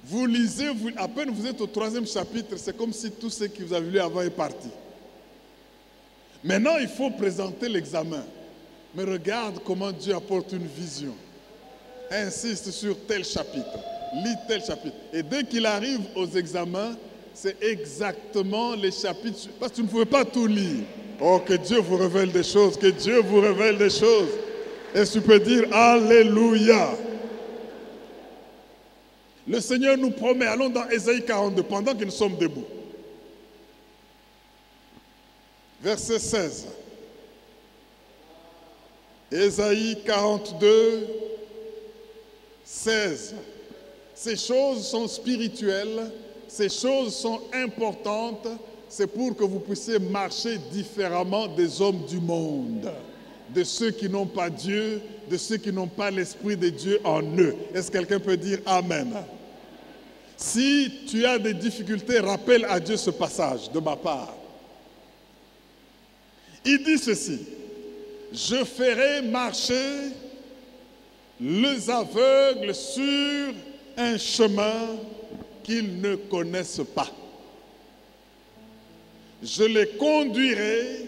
S2: Vous lisez, à peine vous êtes au 3e chapitre, c'est comme si tout ce que vous avez lu avant est parti. Maintenant, il faut présenter l'examen. Mais regarde comment Dieu apporte une vision. Insiste sur tel chapitre, lis tel chapitre. Et dès qu'il arrive aux examens, c'est exactement les chapitres. Parce que tu ne pouvais pas tout lire. Oh, que Dieu vous révèle des choses, que Dieu vous révèle des choses. Et tu peux dire Alléluia. Le Seigneur nous promet, allons dans Ésaïe 42, pendant que nous sommes debout. Verset 16. Ésaïe 42, 16. Ces choses sont spirituelles, ces choses sont importantes, c'est pour que vous puissiez marcher différemment des hommes du monde, de ceux qui n'ont pas Dieu, de ceux qui n'ont pas l'Esprit de Dieu en eux. Est-ce que quelqu'un peut dire Amen? Si tu as des difficultés, rappelle à Dieu ce passage de ma part. Il dit ceci, je ferai marcher les aveugles sur un chemin qu'ils ne connaissent pas. Je les conduirai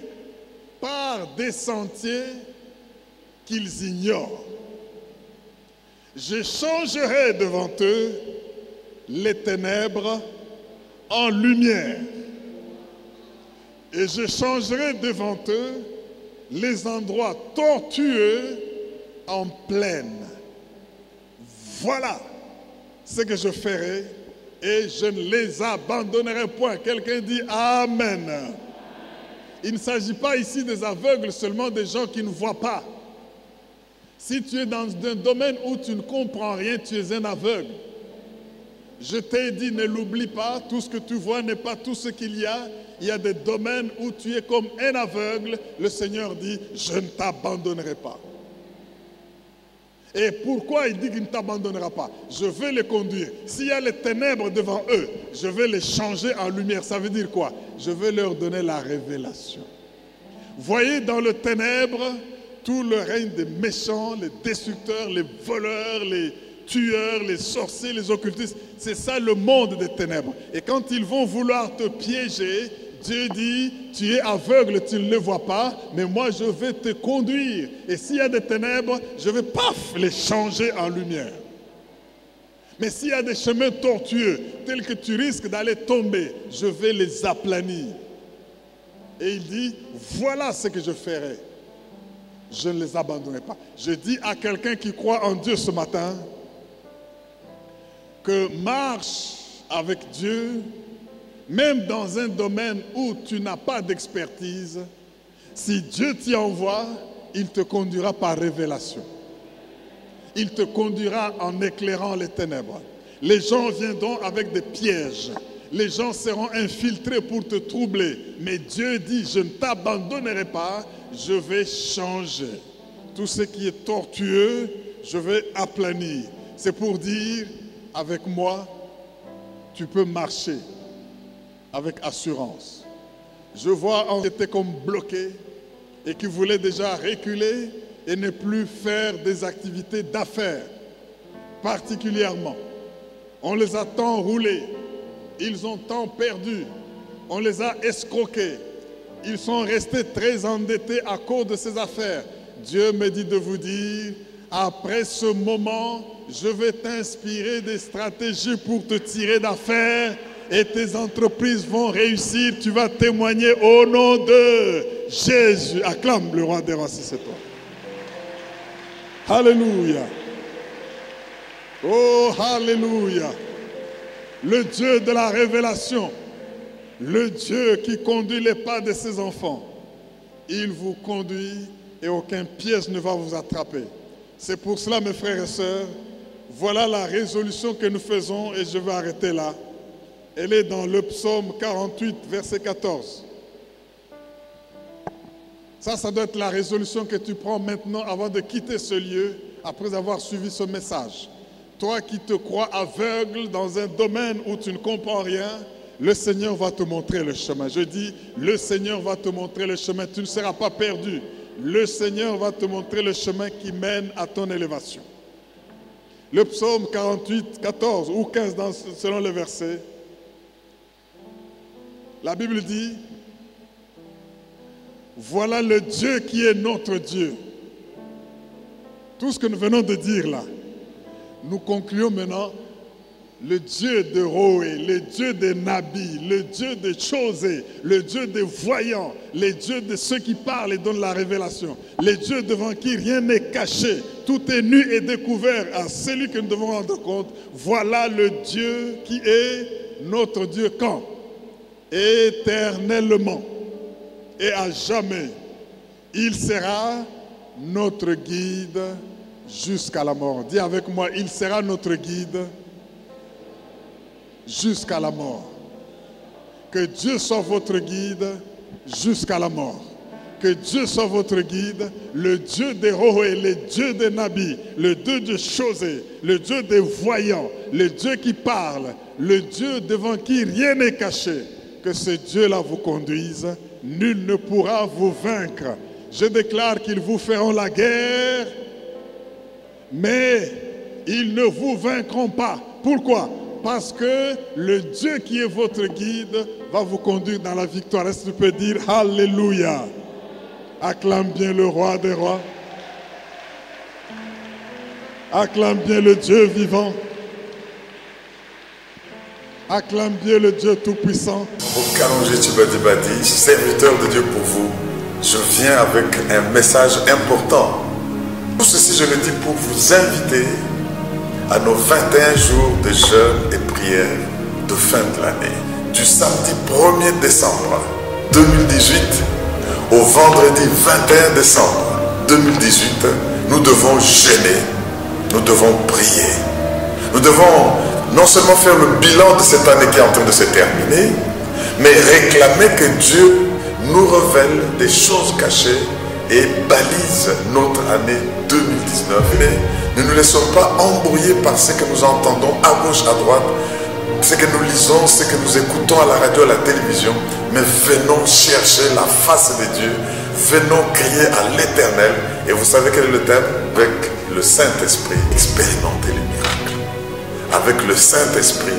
S2: par des sentiers qu'ils ignorent. Je changerai devant eux les ténèbres en lumière. Et je changerai devant eux les endroits tortueux en plaine. Voilà ce que je ferai et je ne les abandonnerai point. Quelqu'un dit Amen. Il ne s'agit pas ici des aveugles, seulement des gens qui ne voient pas. Si tu es dans un domaine où tu ne comprends rien, tu es un aveugle. Je t'ai dit, ne l'oublie pas, tout ce que tu vois n'est pas tout ce qu'il y a. Il y a des domaines où tu es comme un aveugle. Le Seigneur dit, je ne t'abandonnerai pas. Et pourquoi il dit qu'il ne t'abandonnera pas? Je vais les conduire. S'il y a les ténèbres devant eux, je vais les changer en lumière. Ça veut dire quoi? Je vais leur donner la révélation. Voyez dans le ténèbre tout le règne des méchants, les destructeurs, les voleurs, les tueurs, les sorciers, les occultistes. C'est ça le monde des ténèbres. Et quand ils vont vouloir te piéger, Dieu dit, tu es aveugle, tu ne le vois pas, mais moi je vais te conduire. Et s'il y a des ténèbres, je vais paf, les changer en lumière. Mais s'il y a des chemins tortueux, tels que tu risques d'aller tomber, je vais les aplanir. Et il dit, voilà ce que je ferai. Je ne les abandonnerai pas. Je dis à quelqu'un qui croit en Dieu ce matin, que marche avec Dieu, même dans un domaine où tu n'as pas d'expertise, si Dieu t'y envoie, il te conduira par révélation. Il te conduira en éclairant les ténèbres. Les gens viendront avec des pièges. Les gens seront infiltrés pour te troubler. Mais Dieu dit, je ne t'abandonnerai pas, je vais changer. Tout ce qui est tortueux, je vais aplanir. C'est pour dire, avec moi, tu peux marcher avec assurance. Je vois un qui était comme bloqué et qui voulait déjà reculer et ne plus faire des activités d'affaires, particulièrement. On les a tant roulés, ils ont tant perdu, on les a escroqués, ils sont restés très endettés à cause de ces affaires. Dieu me dit de vous dire, après ce moment, je vais t'inspirer des stratégies pour te tirer d'affaires et tes entreprises vont réussir. Tu vas témoigner au nom de Jésus. Acclame le roi des rois si c'est toi. Alléluia. Oh, alléluia. Le Dieu de la révélation, le Dieu qui conduit les pas de ses enfants, il vous conduit et aucun piège ne va vous attraper. C'est pour cela, mes frères et sœurs, voilà la résolution que nous faisons et je vais arrêter là. Elle est dans le psaume 48, verset 14. Ça doit être la résolution que tu prends maintenant avant de quitter ce lieu, après avoir suivi ce message. Toi qui te crois aveugle dans un domaine où tu ne comprends rien, le Seigneur va te montrer le chemin. Je dis, le Seigneur va te montrer le chemin. Tu ne seras pas perdu. Le Seigneur va te montrer le chemin qui mène à ton élévation. Le psaume 48, 14 ou 15 selon le verset, la Bible dit, voilà le Dieu qui est notre Dieu. Tout ce que nous venons de dire là, nous concluons maintenant. Le Dieu de Roé, le Dieu des Nabis, le Dieu des Chosé, le Dieu des voyants, le Dieu de ceux qui parlent et donnent la révélation, le Dieu devant qui rien n'est caché, tout est nu et découvert à celui que nous devons rendre compte. Voilà le Dieu qui est notre Dieu quand? Éternellement et à jamais. Il sera notre guide jusqu'à la mort. Dis avec moi, il sera notre guide jusqu'à la mort. Que Dieu soit votre guide jusqu'à la mort. Que Dieu soit votre guide, le Dieu des Rohé, le Dieu des Nabis, le Dieu de Chosé, le Dieu des voyants, le Dieu qui parle, le Dieu devant qui rien n'est caché. Que ce Dieu-là vous conduise, nul ne pourra vous vaincre. Je déclare qu'ils vous feront la guerre, mais ils ne vous vaincront pas. Pourquoi? Parce que le Dieu qui est votre guide va vous conduire dans la victoire. Est-ce que tu peux dire Alléluia? Acclame bien le roi des rois. Acclame bien le Dieu vivant. Acclame bien le Dieu tout-puissant.
S1: Okalonji Tchibadi, serviteur de Dieu pour vous, je viens avec un message important. Tout ceci, je le dis pour vous inviter à nos 21 jours de jeûne et prière de fin de l'année. Du samedi 1er décembre 2018 au vendredi 21 décembre 2018, nous devons jeûner, nous devons prier. Nous devons non seulement faire le bilan de cette année qui est en train de se terminer, mais réclamer que Dieu nous révèle des choses cachées et balise notre année 2019. Mais ne nous laissons pas embrouiller par ce que nous entendons à gauche, à droite, ce que nous lisons, ce que nous écoutons à la radio, à la télévision. Mais venons chercher la face de Dieu, venons crier à l'Éternel. Et vous savez quel est le thème? Avec le Saint-Esprit, expérimenter les miracles. Avec le Saint-Esprit,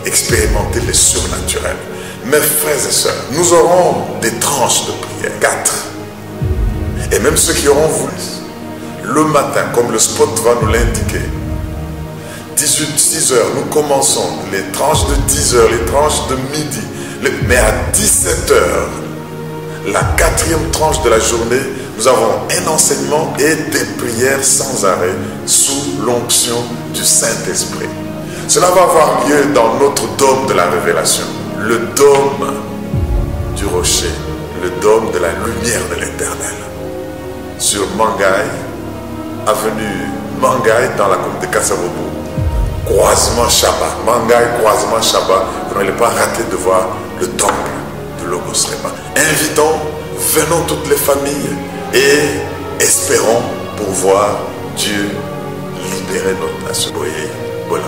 S1: expérimenter les surnaturels. Mes frères et sœurs, nous aurons des tranches de prière, 4. Et même ceux qui auront voulu, le matin, comme le spot va nous l'indiquer, 6 heures, nous commençons les tranches de 10 heures, les tranches de midi. Mais à 17 heures, la 4e tranche de la journée, nous avons un enseignement et des prières sans arrêt sous l'onction du Saint-Esprit. Cela va avoir lieu dans notre dôme de la révélation, le dôme du rocher, le dôme de la lumière de l'Éternel. Sur Mangaï, avenue Mangaï, dans la commune de Kassabobo, croisement Chaba, Mangaï, croisement Chaba. Vous n'allez pas rater de voir le temple de Logos Rema. Invitons, venons toutes les familles et espérons pour voir Dieu libérer notre nation. Oui, voilà.